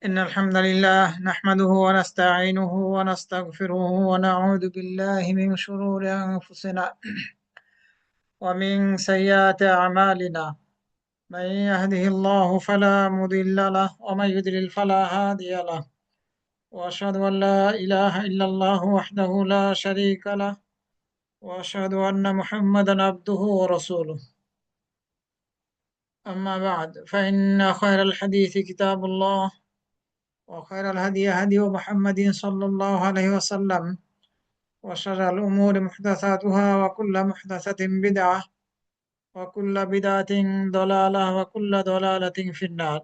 إن الحمد لله نحمده ونستعينه ونستغفره ونعوذ بالله من شرور أنفسنا ومن سيئات أعمالنا. من يهده الله فلا مضل له ومن يضلل فلا هادي له. وأشهد أن لا إله إلا الله وحده لا شريك له، وأشهد أن محمدا عبده ورسوله. أما بعد، فإن خير الحديث كتاب الله، وخير الهدي هدي محمد صلى الله عليه وسلم، وشر الأمور محدثاتها، وكل محدثة بدعة، وكل بدعة ضلالة، وكل ضلالة في النار.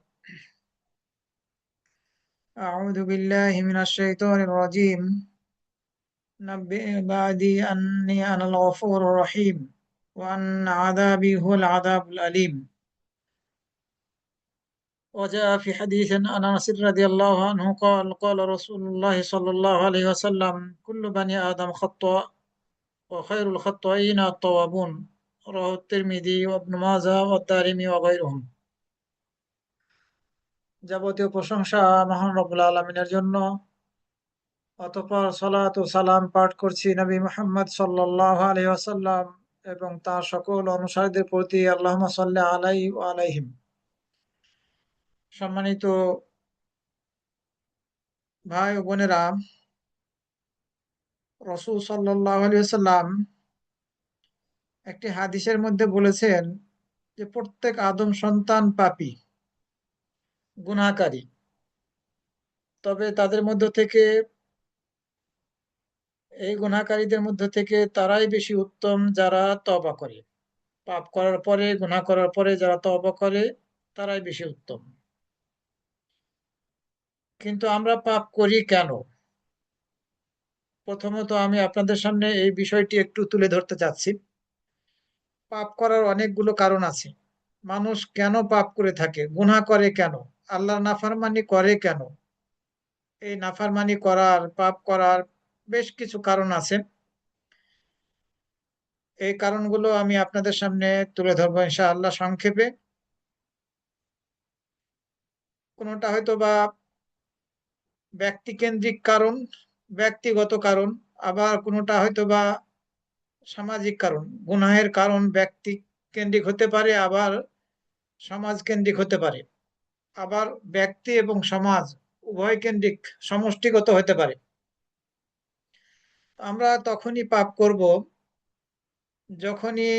أعوذ بالله من الشيطان الرجيم. نبئ عبادي أني أنا الغفور الرحيم، وأن عذابي هو العذاب الأليم. وجاء في حديث عن أنس رضي الله عنه قال قال رسول الله صلى الله عليه وسلم: كل بني آدم خطاء، وخير الخطائين التوابون. رواه الترمذي وابن ماجه والدارمي وغيرهم। যাবতীয় প্রশংসা মহান রব্বুল আলামিনের জন্য। অতঃপর সালাত ও সালাম পাঠ করছি নবী মুহাম্মদ সাল্লাল্লাহু আলাইহি ওয়াসাল্লাম এবং তার সকল অনুসারীদের প্রতি। আল্লাহুম্মা সাল্লি আলাইহি ওয়া আলাইহিম। সম্মানিত ভাই ও বোনেরা, রাসূল সাল্লাল্লাহু আলাইহি ওয়াসাল্লাম একটি হাদিসের মধ্যে বলেছেন যে প্রত্যেক আদম সন্তান পাপী, গুনাহকারী। তবে তাদের মধ্য থেকে, এই গুনাহকারীদের মধ্য থেকে তারাই বেশি উত্তম যারা তওবা করে। পাপ করার পরে, গুনাহ করার পরে যারা তওবা করে তারাই বেশি উত্তম। কিন্তু আমরা পাপ করি কেন? প্রথমত আমি আপনাদের সামনে এই বিষয়টি একটু তুলে ধরতে চাচ্ছি। পাপ করার অনেকগুলো কারণ আছে। মানুষ কেন পাপ করে থাকে, গুনাহ করে কেন, আল্লাহর নাফরমানি করে কেন? এই নাফরমানি করার, পাপ করার বেশ কিছু কারণ আছে। এই কারণগুলো আমি আপনাদের সামনে তুলে ধরবো ইনশাআল্লাহ সংক্ষেপে। কোনোটা হয়তো বা ব্যক্তিকেন্দ্রিক কারণ, ব্যক্তিগত কারণ, আবার কোনোটা হয়তো বা সামাজিক কারণ। গুনাহের কারণ ব্যক্তি কেন্দ্রিক হতে পারে, আবার সমাজ কেন্দ্রিক হতে পারে, আবার ব্যক্তি এবং সমাজ উভয় কেন্দ্রিক, সমষ্টিগত হতে পারে। আমরা তখনই পাপ করব যখনই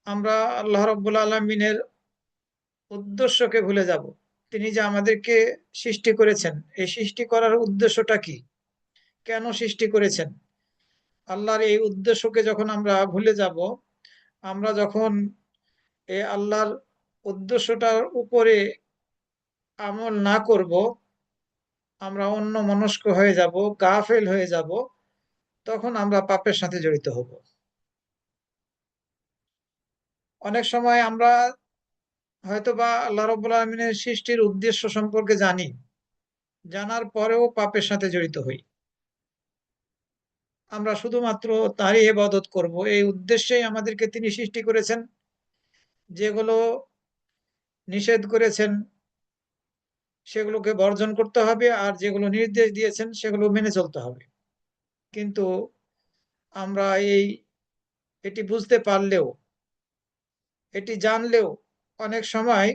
আমরা আল্লাহ রাব্বুল আলামিনের উদ্দেশ্যকে ভুলে যাব। তিনি যে আমাদেরকে সৃষ্টি করেছেন, এই সৃষ্টি করার উদ্দেশ্যটা কি, কেন সৃষ্টি করেছেন, আল্লাহর এই উদ্দেশ্যকে যখন আমরা ভুলে যাব, আমরা যখন এই আল্লাহর উদ্দেশ্যটার উপরে আমল না করব, আমরা অন্য মনস্ক হয়ে যাব, গাফেল হয়ে যাব, তখন আমরা পাপের সাথে জড়িত হব। অনেক সময় আমরা হয়তোবা আল্লাহ রাব্বুল আলামিনের সৃষ্টির উদ্দেশ্য সম্পর্কে জানি, জানার পরেও পাপের সাথে জড়িত হই। আমরা শুধুমাত্র তারই ইবাদত করব, এই উদ্দেশ্যেই আমাদেরকে তিনি সৃষ্টি করেছেন। যেগুলো নিষেধ করেছেন সেগুলোকে বর্জন করতে হবে, আর যেগুলো নির্দেশ দিয়েছেন সেগুলো মেনে চলতে হবে। কিন্তু আমরা এটি বুঝতে পারলেও, এটি জানলেও অনেক সময়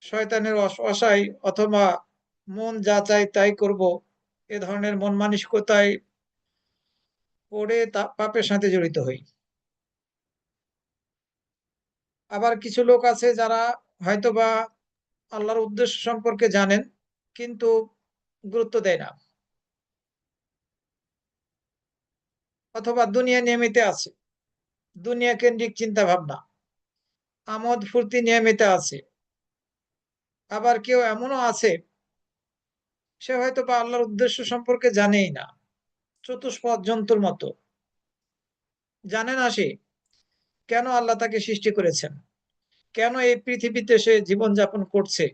শয়তানের অসায় অথবা মন যা চায় তাই করব, এ ধরনের মন মানসিকতায় পড়ে তা পাপের সাথে জড়িত হই। আবার কিছু লোক আছে যারা হয়তোবা আল্লাহর উদ্দেশ্য সম্পর্কে জানেন কিন্তু গুরুত্ব দেয় না, অথবা দুনিয়া নিয়মিতে আছে, দুনিয়া কেন্দ্রিক চিন্তা ভাবনা, আমোদ ফুর্তি নিয়মিত আছে। আবার কেউ এমনও আছে, সে হয়তো বা আল্লাহর উদ্দেশ্য সম্পর্কে জানেই না, চতুষ্পদ জন্তুর মতো। জানে না সে কেন আল্লাহ তাকে সৃষ্টি করেছেন, কেন এই পৃথিবীতে সে জীবনযাপন করছে,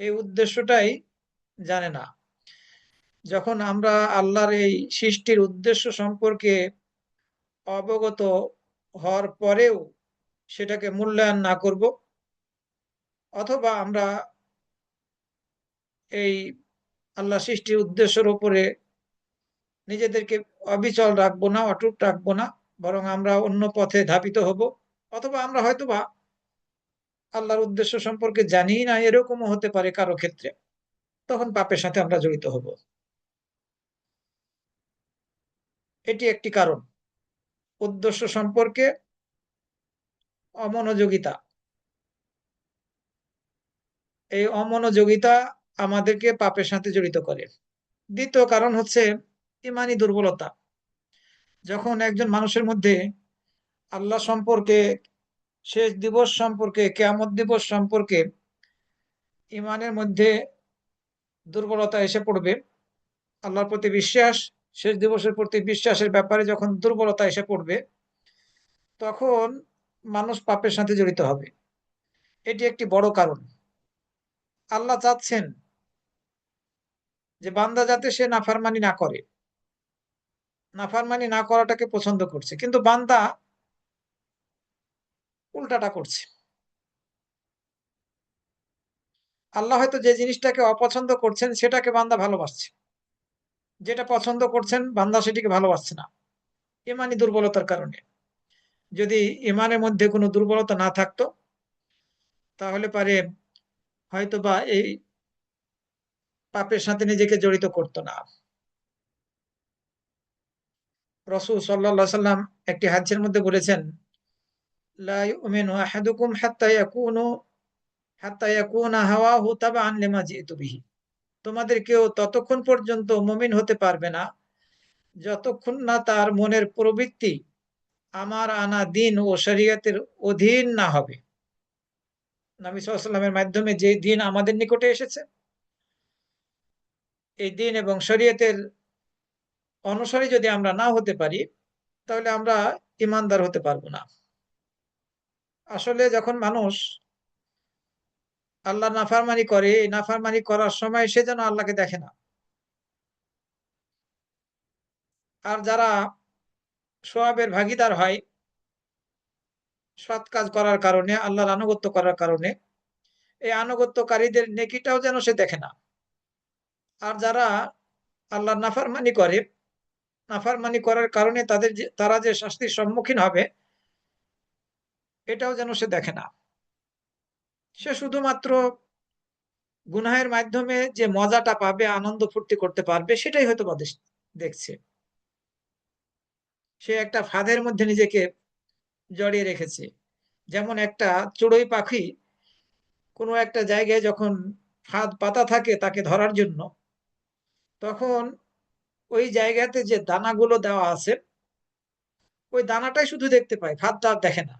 এই উদ্দেশ্যটাই জানে না। যখন আমরা আল্লাহর এই সৃষ্টির উদ্দেশ্য সম্পর্কে অবগত হওয়ার পরেও সেটাকে মূল্যায়ন না করব, অথবা আমরা এই আল্লাহ সৃষ্টির উদ্দেশ্যের উপরে নিজেদেরকে অবিচল রাখবো না, অটুট রাখবো না, বরং আমরা অন্য পথে ধাবিত হব। অথবা আমরা হয়তোবা আল্লাহর উদ্দেশ্য সম্পর্কে জানি না, এরকমও হতে পারে কারো ক্ষেত্রে। তখন পাপের সাথে আমরা জড়িত হব। এটি একটি কারণ, উদ্দেশ্য সম্পর্কে অমনোযোগিতা। এই অমনোযোগিতা আমাদেরকে পাপের সাথে জড়িত করে। দ্বিতীয় কারণ হচ্ছে ইমানি দুর্বলতা। যখন একজন মানুষের মধ্যে আল্লাহ সম্পর্কে, শেষ দিবস সম্পর্কে, কিয়ামত দিবস সম্পর্কে ইমানের মধ্যে দুর্বলতা এসে পড়বে, আল্লাহর প্রতি বিশ্বাস, শেষ দিবসের প্রতি বিশ্বাসের ব্যাপারে যখন দুর্বলতা এসে পড়বে, তখন মানুষ পাপের সাথে জড়িত হবে। এটি একটি বড় কারণ। আল্লাহ চাচ্ছেন যে বান্দা যাতে সে নাফরমানি না করে, নাফরমানি না করাটাকে পছন্দ করছে, কিন্তু বান্দা উল্টাটা করছে। আল্লাহ হয়তো যে জিনিসটাকে অপছন্দ করছেন সেটাকে বান্দা ভালোবাসছে, যেটা পছন্দ করছেন বান্দা সেটিকে ভালোবাসছে না, ইমানি দুর্বলতার কারণে। যদি ইমানের মধ্যে কোনো দুর্বলতা না থাকতো, তাহলে পারে হয়তো বা এই পাপের সাথে নিজেকে জড়িত করতো না। রাসূল সাল্লাল্লাহু আলাইহি সাল্লাম একটি হাদিসের মধ্যে বলেছেন, লা ইউমিনু আহাদুকুম হাত্তা ইয়াকুনা হাওয়াহু তাবআন লিমা জিতু বিহি। তোমাদের কেউ ততক্ষণ পর্যন্ত মুমিন হতে পারবে না যতক্ষণ না তার মনের প্রবৃত্তি আমার আনা দিন ও শরীয়তের অধীন না হবে। নবী সাল্লাল্লাহু আলাইহি ওয়াসাল্লামের মাধ্যমে যে দিন আমাদের নিকটে এসেছে, এই দিন এবং শরীয়তের অনুসারী যদি আমরা না হতে পারি, তাহলে আমরা ইমানদার হতে পারবো না। আসলে যখন মানুষ আল্লাহ নাফরমানি করে, এই নাফরমানি করার সময় সে যেন আল্লাহকে দেখে না। আর যারা সওয়াবের ভাগীদার হয় সৎ কাজ করার কারণে, আল্লাহর আনুগত্য করার কারণে, এই আনুগত্যকারীদের নেকিটাও যেন সে দেখে না। আর যারা আল্লাহর নাফরমানি করে, নাফরমানি করার কারণে তারা যে শাস্তির সম্মুখীন হবে, এটাও যেন সে দেখে না। সে শুধুমাত্র গুনাহের মাধ্যমে যে মজাটা পাবে, আনন্দ ফুর্তি করতে পারবে, সেটাই হয়তো বা দেখছে। সে একটা ফাঁদের মধ্যে নিজেকে জড়িয়ে রেখেছে। যেমন একটা চড়ুই পাখি কোনো একটা জায়গায় যখন ফাঁদ পাতা থাকে তাকে ধরার জন্য, তখন ওই জায়গাতে যে দানাগুলো দেওয়া আছে, ওই দানাটাই শুধু দেখতে পায়, ফাঁদটা আর দেখে না।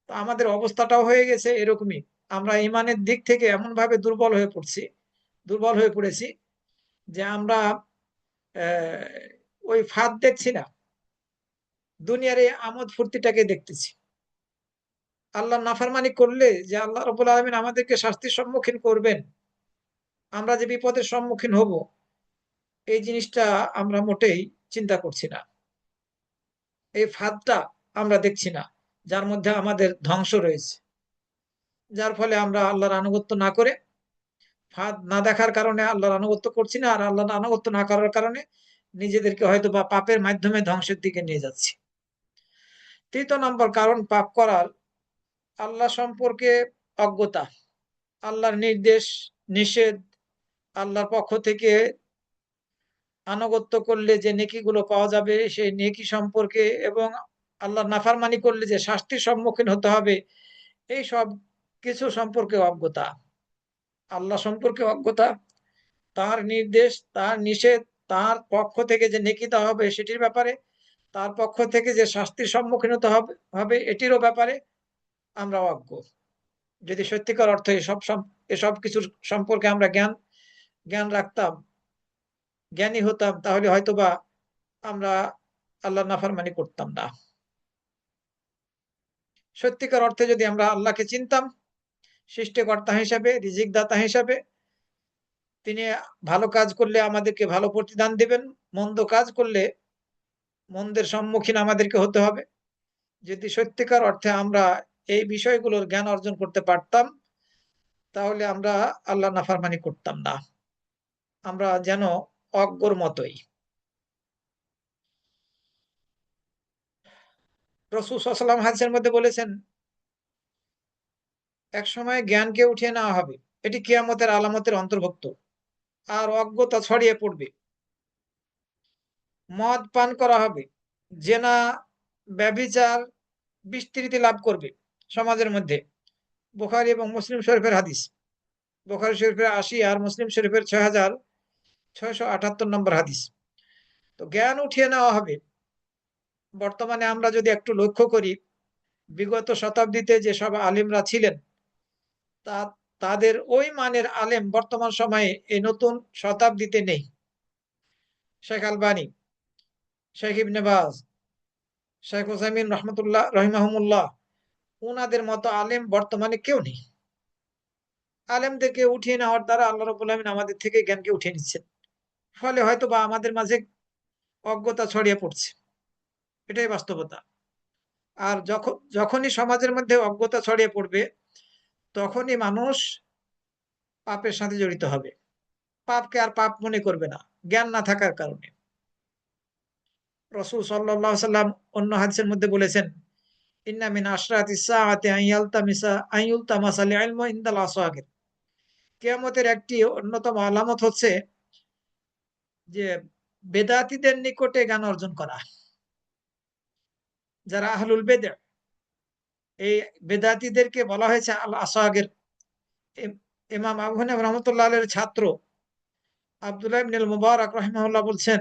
তো আমাদের অবস্থাটাও হয়ে গেছে এরকমই। আমরা ইমানের দিক থেকে এমন ভাবে দুর্বল হয়ে পড়েছি যে আমরা ওই ফাঁদ দেখছি না, দুনিয়ার এই আমোদ ফুর্তিটাকে দেখতেছি। আল্লাহ নাফরমানি করলে যে আল্লাহ রাব্বুল আলামিন আমাদেরকে শাস্তির সম্মুখীন করবেন, আমরা যে বিপদের সম্মুখীন হব, এই জিনিসটা আমরা মোটেই চিন্তা করছি না। এই ফাঁদটা আমরা দেখছি না, যার মধ্যে আমাদের ধ্বংস রয়েছে। যার ফলে আমরা আল্লাহর আনুগত্য না করে, ফাঁদ না দেখার কারণে আল্লাহর আনুগত্য করছি না, আর আল্লাহর আনুগত্য না করার কারণে নিজেদেরকে হয়তো বা পাপের মাধ্যমে ধ্বংসের দিকে নিয়ে যাচ্ছি। তৃতীয় নম্বর কারণ পাপ করার, আল্লাহ সম্পর্কে অজ্ঞতা। আল্লাহর নির্দেশ, নিষেধ, আল্লাহর পক্ষ থেকে আনুগত্য করলে যে নেকিগুলো পাওয়া যাবে সেই নেকি সম্পর্কে, এবং আল্লাহর নাফরমানি করলে যে শাস্তির সম্মুখীন হতে হবে, এই সব কিছু সম্পর্কে অজ্ঞতা। আল্লাহ সম্পর্কে অজ্ঞতা, তার নির্দেশ, তার নিষেধ, তার পক্ষ থেকে যে নেকি দেওয়া হবে সেটির ব্যাপারে, তার পক্ষ থেকে যে শাস্তির সম্মুখীন হতে হবে এটিরও ব্যাপারে আমরা অজ্ঞ। যদি সত্যিকার অর্থে এসব কিছুর সম্পর্কে আমরা জ্ঞান রাখতাম, জ্ঞানী হতাম, তাহলে হয়তোবা আমরা আল্লাহ নাফরমানি করতাম না। সত্যিকার অর্থে যদি আমরা আল্লাহকে চিনতাম সৃষ্টিকর্তা হিসাবে, রিজিক দাতা হিসাবে, তিনি ভালো কাজ করলে আমাদেরকে ভালো প্রতিদান দিবেন, মন্দ কাজ করলে মন্দের সম্মুখীন আমাদেরকে হতে হবে। যদি সত্যিকার অর্থে আমরা এই বিষয়গুলোর জ্ঞান অর্জন করতে পারতাম, তাহলে আমরা আল্লাহ নাফরমানি করতাম না, আমরা যেন অজ্ঞর মতোই। রাসূল সাল্লাল্লাহু আলাইহি ওয়াসাল্লাম হাদিসের মধ্যে বলেছেন, এক সময় জ্ঞানকে উঠিয়ে নেওয়া হবে, এটি কিয়ামতের আলামতের অন্তর্ভুক্ত, আর অজ্ঞতা ছড়িয়ে পড়বে। মদ পান করা হবে, জেনা, ব্যভিচার বিস্তৃতি লাভ করবে সমাজের মধ্যে। বুখারী এবং মুসলিম শরীফের হাদিস। বুখারী শরীফের ৮০ আর মুসলিম শরীফের ৬,৬৭৮ নম্বর হাদিস। তো জ্ঞান উঠিয়ে নেওয়া হবে। বর্তমানে আমরা যদি একটু লক্ষ্য করি, বিগত শতাব্দীতে যেসব আলিমরা ছিলেন, তা তাদের ওই মানের আলেম বর্তমান সময়ে এই নতুন শতাব্দীতে নেই। শেখ আলবানী, শেখ ইবনে বাজ, শেখ হুসাইমিন রহমতুল্লাহ রহিমাহুমুল্লাহ, উনাদের মতো আলেম বর্তমানে কেউ নেই। আলেমদেরকে উঠিয়ে নেওয়ার দ্বারা আল্লাহ রাব্বুল আলামিন আমাদের থেকে জ্ঞানকে উঠিয়ে নিচ্ছেন। ফলে হয়তো বা আমাদের মাঝে অজ্ঞতা ছড়িয়ে পড়ছে, এটাই বাস্তবতা। আর যখনই সমাজের মধ্যে অজ্ঞতা ছড়িয়ে পড়বে, তখনই মানুষ পাপের সাথে জড়িত হবে। পাপকে আর পাপ মনে করবে না, জ্ঞান না থাকার কারণে। রাসূল সাল্লাল্লাহু আলাইহি সাল্লাম অন্য হাদিসের মধ্যে বলেছেন, ইন্না মিন আশরাতিস সাআতি আন ইউলতামাসাল ইলমু ইনদাল আসাগির। কিয়ামতের একটি অন্যতম আলামত হচ্ছে যে বেদাতীদের নিকটে জ্ঞান অর্জন করা। যারা আহলুল বেদআ, এই বেদাতীদেরকে বলা হয়েছে আল আসাগির। ইমাম আবু হানিফা রাহমাতুল্লাহ আলাইহির ছাত্র আব্দুল্লাহ ইবনে আল মুবারক রাহিমাহুল্লাহ বলছেন,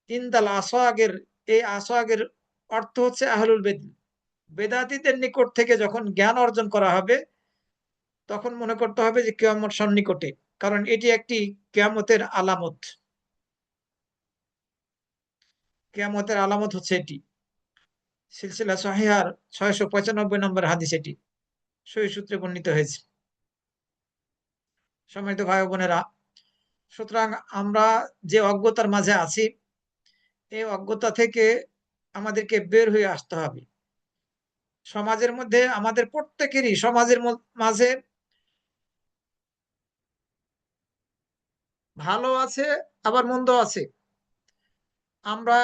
ইনদাল আসাগির, এই আসাগির অর্থ হচ্ছে আহলুল বেদ। বেদাতীদের নিকট থেকে যখন জ্ঞান অর্জন করা হবে, তখন মনে করতে হবে যে কিয়ামত সন্নিকটে, কারণ এটি একটি কিয়ামতের আলামত। কিয়ামতের আলামত হচ্ছে এটি। সিলসিলা সহিহার ৬৯৫ নম্বর হাদিস এটি সহিহ সূত্রে বর্ণিত হয়েছে। সম্মানিত ভাই ও বোনেরা, সুতরাং আমরা যে অজ্ঞতার মাঝে আছি, এই অজ্ঞতা থেকে আমাদেরকে বের হয়ে আসতে হবে। সমাজের মধ্যে আমাদের প্রত্যেকেরই সমাজের মাঝে ভালো আছে, আবার মন্দ আছে। আমরা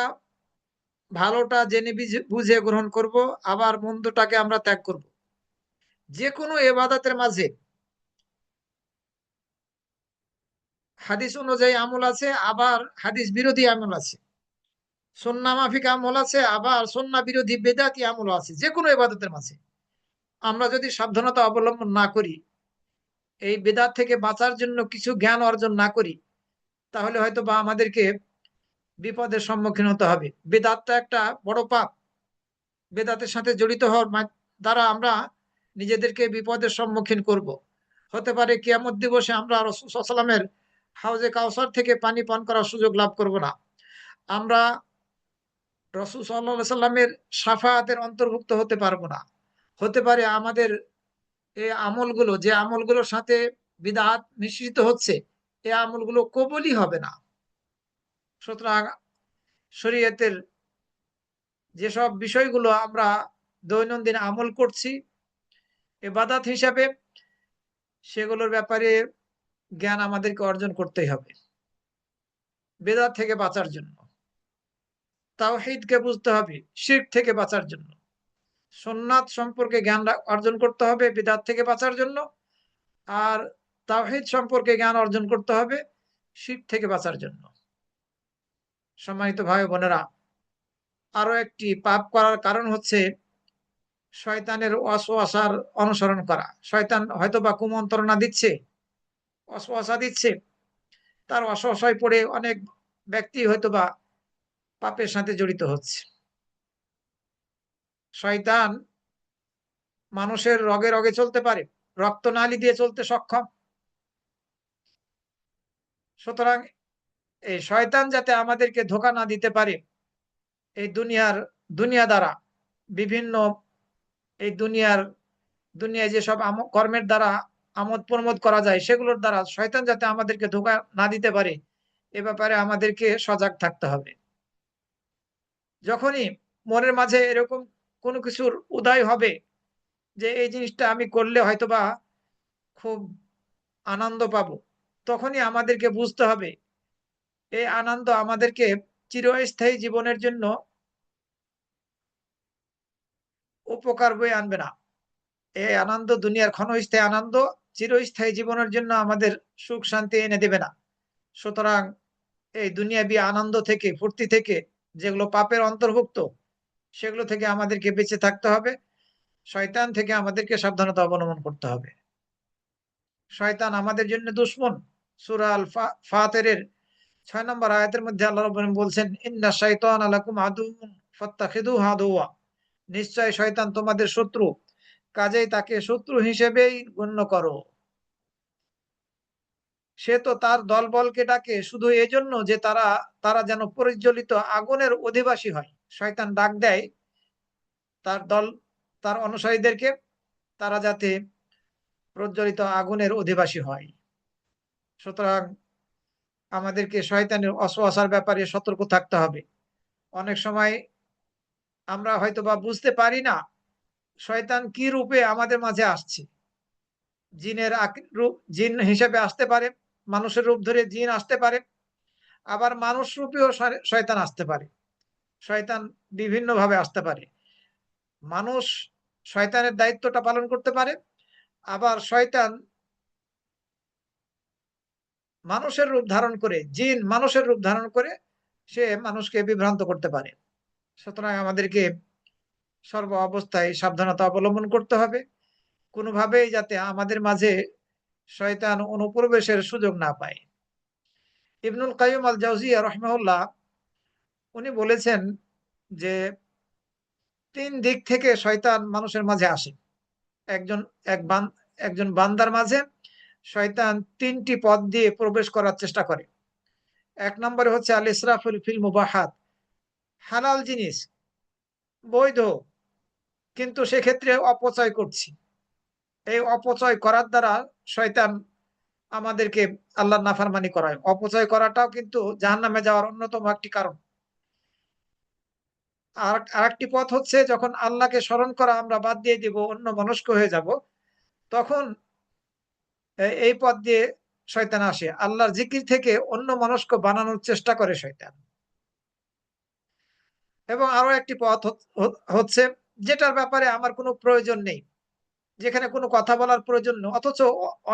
ভালোটা জেনে বুঝে গ্রহণ করব, আবার মন্দটাকে আমরা ত্যাগ করব। যে কোনো ইবাদতের মাঝে হাদিস অনুযায়ী আমল আছে, আবার হাদিস বিরোধী আমল আছে। সুন্নাহ মাফিক আমল আছে, আবার সুন্নাহ বিরোধী বেদাতি আমল আছে। যে কোনো ইবাদতের মাঝে আমরা যদি সাবধানতা অবলম্বন না করি, এই বেদাত থেকে বাঁচার জন্য কিছু জ্ঞান অর্জন না করি, তাহলে হয়তো বা আমাদেরকে বিপদের সম্মুখীন হতে হবে। বেদাতটা একটা বড় পাপ। বেদাতের সাথে জড়িত হওয়ার দ্বারা আমরা নিজেদেরকে বিপদের সম্মুখীন করব। হতে পারে কিয়ামত দিবসে আমরা রাসূল সাল্লাল্লাহু আলাইহি ওয়াসাল্লামের হাউজে কাউসার থেকে পানি পান করার সুযোগ লাভ করব না। আমরা রাসূল সাল্লাল্লাহু আলাইহি ওয়াসাল্লামের শাফাআতের অন্তর্ভুক্ত হতে পারবো না। হতে পারে আমাদের এই আমলগুলো, যে আমলগুলোর সাথে বিদআত মিশ্রিত হচ্ছে, এই আমলগুলো কবুলই হবে না। সুতরাং শরীয়তের যেসব বিষয়গুলো আমরা দৈনন্দিন আমল করছি ইবাদত হিসাবে, সেগুলোর ব্যাপারে জ্ঞান আমাদেরকে অর্জন করতেই হবে বেদাত থেকে বাঁচার জন্য। তাওহীদকে বুঝতে হবে শিরক থেকে বাঁচার জন্য। সুন্নাত সম্পর্কে জ্ঞান অর্জন করতে হবে বিদআত থেকে বাঁচার জন্য। আর তাওহীদ সম্পর্কে জ্ঞান অর্জন করতে হবে শিরক থেকে বাঁচার জন্য। সম্মানিত ভাই বোনেরা, আরো একটি পাপ করার কারণ হচ্ছে শয়তানের ওয়াসওয়াসার অনুসরণ করা। শয়তান হয়তোবা কুমন্ত্রণা দিচ্ছে, ওয়াসওয়াসা দিচ্ছে, তার ওয়াসওয়াসায় পড়ে অনেক ব্যক্তি হয়তোবা পাপের সাথে জড়িত হচ্ছে। শয়তান মানুষের রগে রগে চলতে পারে, রক্তনালী দিয়ে চলতে সক্ষম। সুতরাং এই শয়তান যাতে আমাদেরকে ধোঁকা না দিতে পারে, এই দুনিয়া দ্বারা বিভিন্ন, এই দুনিয়ায় যেসব কর্মের দ্বারা আমোদ প্রমোদ করা যায়, সেগুলোর দ্বারা শয়তান যাতে আমাদেরকে ধোঁকা না দিতে পারে, এ ব্যাপারে আমাদেরকে সজাগ থাকতে হবে। যখনই মনের মাঝে এরকম কোনো কিছুর উদয় হবে যে এই জিনিসটা আমি করলে হয়তোবা খুব আনন্দ পাবো, তখনই আমাদেরকে বুঝতে হবে এই আনন্দ আমাদেরকে চিরস্থায়ী জীবনের জন্য উপকার বয়ে আনবে না। এই আনন্দ দুনিয়ার ক্ষণস্থায়ী আনন্দ চিরস্থায়ী জীবনের জন্য আমাদের সুখ শান্তি এনে দেবে না। সুতরাং এই দুনিয়াবি আনন্দ থেকে, ফুর্তি থেকে, যেগুলো পাপের অন্তর্ভুক্ত, সেগুলো থেকে আমাদেরকে বেঁচে থাকতে হবে। শয়তান থেকে আমাদেরকে সাবধানতা অবলম্বন করতে হবে। শয়তান আমাদের জন্য দুশমন। সূরা আল ফাতিরের 6 নম্বর আয়াতের মধ্যে আল্লাহ রাব্বুল আলামিন বলছেন, ইন্না শাইতানা লাকুম আদুউন ফাত্তাখিযুহু আদুওয়া, নিশ্চয় শয়তান তোমাদের শত্রু, কাজেই তাকে শত্রু হিসেবেই গণ্য করো। সে তো তার দলবলকে ডাকে শুধু এজন্য যে তারা তারা যেন পরিজ্বলিত আগুনের অধিবাসী হয়। শয়তান ডাক দেয় তার দল, তার অনুসারীদেরকে, তারা যাতে প্রজ্বলিত আগুনের অধিবাসী হয়। সুতরাং আমাদেরকে শয়তানের অসওয়াসার ব্যাপারে সতর্ক থাকতে হবে। অনেক সময় আমরা হয়তোবা বুঝতে পারি না শয়তান কি রূপে আমাদের মাঝে আসছে। জিনের রূপ, জিন হিসেবে আসতে পারে, মানুষের রূপ ধরে জিন আসতে পারে, আবার মানুষ রূপেও শয়তান আসতে পারে। শয়তান বিভিন্ন ভাবে আসতে পারে। মানুষ শয়তানের দায়িত্বটা পালন করতে পারে, আবার শয়তান মানুষের রূপ ধারণ করে, জিন মানুষের রূপ ধারণ করে সে মানুষকে বিভ্রান্ত করতে পারে। সুতরাং আমাদেরকে সর্ব অবস্থায় সাবধানতা অবলম্বন করতে হবে, কোনোভাবেই যাতে আমাদের মাঝে শয়তান অনুপ্রবেশের সুযোগ না পায়। ইবনুল কাইয়্যিম আল জাওজিয়া রাহিমাহুল্লাহ উনি বলেছেন যে 3 দিক থেকে শয়তান মানুষের মাঝে আসে। একজন এক বান একজন বান্দার মাঝে শয়তান 3টি পথ দিয়ে প্রবেশ করার চেষ্টা করে। 1 নম্বরে হচ্ছে আল ইসরাফুল ফিল মুবাহাত, হালাল জিনিস বৈধ, কিন্তু সেক্ষেত্রে অপচয় করছি। এই অপচয় করার দ্বারা শয়তান আমাদেরকে আল্লাহর নাফরমানি করায়। অপচয় করাটাও কিন্তু জাহান্নামে যাওয়ার অন্যতম একটি কারণ। আর আরেকটি পথ হচ্ছে যখন আল্লাহকে স্মরণ করা আমরা বাদ দিয়ে দিব, অন্যমনস্ক হয়ে যাব, তখন এই পথ দিয়ে শয়তান আসে। আল্লাহর জিকির থেকে অন্যমনস্ক বানানোর চেষ্টা করে শয়তান। এবং আরো একটি পথ হচ্ছে যেটার ব্যাপারে আমার কোনো প্রয়োজন নেই, যেখানে কোনো কথা বলার প্রয়োজন নেই, অথচ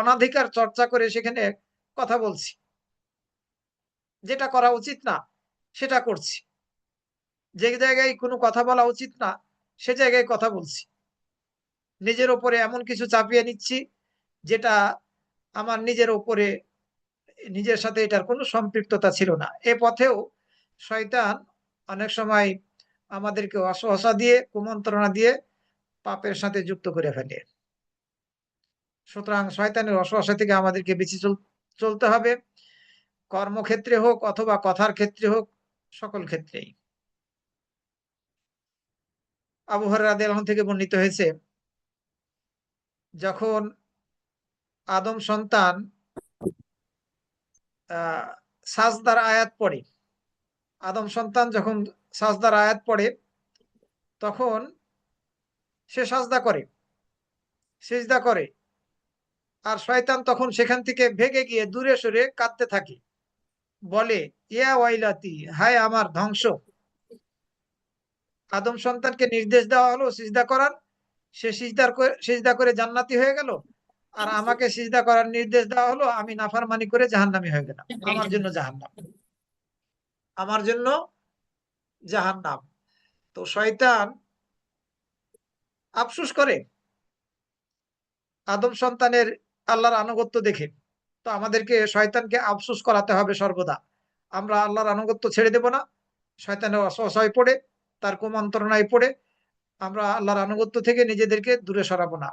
অনাধিকার চর্চা করে সেখানে কথা বলছি। যেটা করা উচিত না সেটা করছি। যে জায়গায় কোনো কথা বলা উচিত না সে জায়গায় কথা বলছি। নিজের উপরে এমন কিছু চাপিয়ে নিচ্ছি যেটা আমার নিজের উপরে, নিজের সাথে এটার কোনো সম্পৃক্ততা ছিল না। এ পথেও শয়তান অনেক সময় আমাদেরকে অসহসা দিয়ে, কুমন্ত্রণা দিয়ে পাপের সাথে যুক্ত করে ফেলে। সুতরাং শয়তানের অসহসা থেকে আমাদেরকে বেঁচে চলতে হবে, কর্মক্ষেত্রে হোক অথবা কথার ক্ষেত্রে হোক, সকল ক্ষেত্রেই। আবু হুরায়রা রাদিয়াল্লাহু আনহু থেকে বর্ণিত হয়েছে, যখন আদম সন্তান সাজদার আয়াত পড়ে, আদম সন্তান যখন সাজদার আয়াত পড়ে তখন সে সাজদা করে, সিজদা করে, আর শয়তান তখন সেখান থেকে ভেগে গিয়ে দূরে সরে কাঁদতে থাকে, বলে, ইয়া ওয়াইলাতি, হায় আমার ধ্বংস। আদম সন্তানকে নির্দেশ দেওয়া হলো সিজদা করার, সে সিজদা করে জান্নাতি হয়ে গেল, আর আমাকে সিজদা করার নির্দেশ দেওয়া হলো, আমি নাফরমানি করে জাহান্নামী হয়ে গেলাম। আমার জন্য জাহান্নাম, আমার জন্য জাহান্নাম। তো শয়তান আফসোস করে আদম সন্তানের আল্লাহর আনুগত্য দেখে। তো আমাদেরকে শয়তানকে আফসোস করাতে হবে সর্বদা। আমরা আল্লাহর আনুগত্য ছেড়ে দেব না, শয়তানের অসহায় পড়ে, তার কুমন্ত্রণায় পড়ে আমরা আল্লাহর আনুগত্য থেকে নিজেদেরকে দূরে সরাবো না,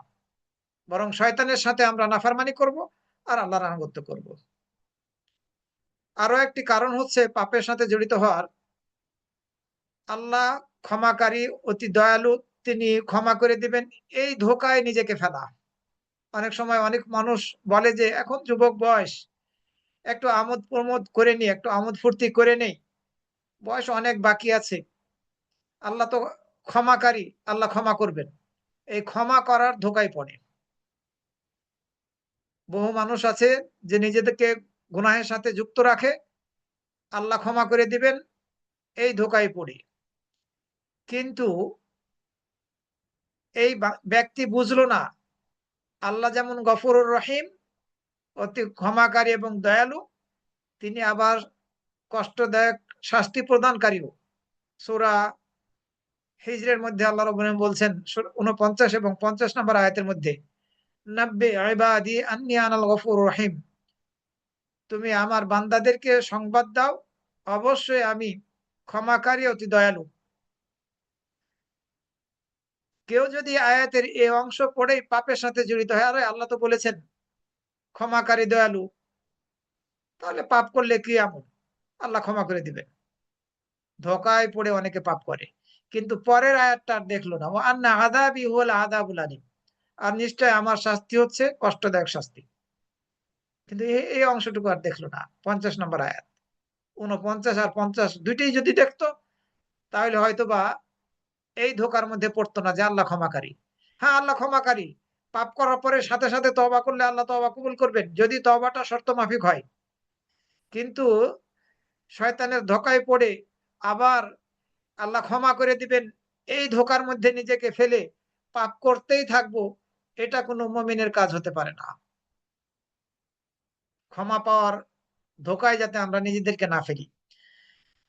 বরং শয়তানের সাথে আমরা নাফরমানি করব আর আল্লাহর আনুগত্য করব। আরো একটি কারণ হচ্ছে পাপের সাথে জড়িত হওয়ার, আল্লাহ ক্ষমাকারী, অতি দয়ালু, তিনি ক্ষমা করে দিবেন, এই ধোঁকায় নিজেকে ফেলা। অনেক সময় অনেক মানুষ বলে যে এখন যুবক বয়স, একটু আমোদ প্রমোদ করে নি, একটু আমোদ ফুর্তি করে নেই, বয়স অনেক বাকি আছে, আল্লাহ তো ক্ষমাকারী, আল্লাহ ক্ষমা করবেন। এই ক্ষমা করার ধোঁকায় পড়ে। বহু মানুষ আছে যে নিজেদেরকে গুনাহের সাথে যুক্ত রাখে, আল্লাহ ক্ষমা করে দিবেন এই ধোঁকায় পড়ে। কিন্তু এই ব্যক্তি বুঝলো না আল্লাহ যেমন গফুরুর রহিম, অতি ক্ষমাকারী এবং দয়ালু, তিনি আবার কষ্টদায়ক শাস্তি প্রদানকারীও। সূরা হিজরের মধ্যে আল্লাহ রাব্বুল আলামিন বলছেন 49 এবং 50 নম্বর আয়াতের মধ্যে, নাব্বি ইবাদি আন্নী আনাল গফুরুর রহিম, তুমি আমার বান্দাদেরকে সংবাদ দাও অবশ্যই আমি ক্ষমাকারী অতি দয়ালু। কেউ যদি আয়াতের এই অংশ পড়েই পাপের সাথে জড়িত হয়, আরে আল্লাহ তো বলেছেন ক্ষমাকারী দয়ালু, তাহলে পাপ করলে কি এমন, আল্লাহ ক্ষমা করে দিবেন। ধোঁকায় পড়ে অনেকে পাপ করে, কিন্তু পরের আয়াতটা আর দেখলো না, ও আন্না আযাবি হুয়াল আযাবুল আলীম, আর নিশ্চয় আমার শাস্তি হচ্ছে কষ্টদায়ক শাস্তি। কিন্তু এই অংশটুকু আর দেখলো না। 50 নম্বর আয়াত, 49 আর 50 দুইটাই যদি দেখতো, তাহলে হয়তো বা এই ধোঁকার মধ্যে পড়তো না যে আল্লাহ ক্ষমাকারী। হ্যাঁ, আল্লাহ ক্ষমাকারী, পাপ করার পরে সাথে সাথে তওবা করলে আল্লাহ তওবা কবুল করবেন, যদি তওবাটা শর্ত মাফিক হয়। কিন্তু শয়তানের ধোঁকায় পড়ে আবার আল্লাহ ক্ষমা করে দিবেন এই ধোঁকার মধ্যে নিজেকে ফেলে পাপ করতেই থাকবো, এটা কোনো মুমিনের কাজ হতে পারে না। ক্ষমা পাওয়ার ধোঁকায় যাতে আমরা নিজেদেরকে না ফেলি।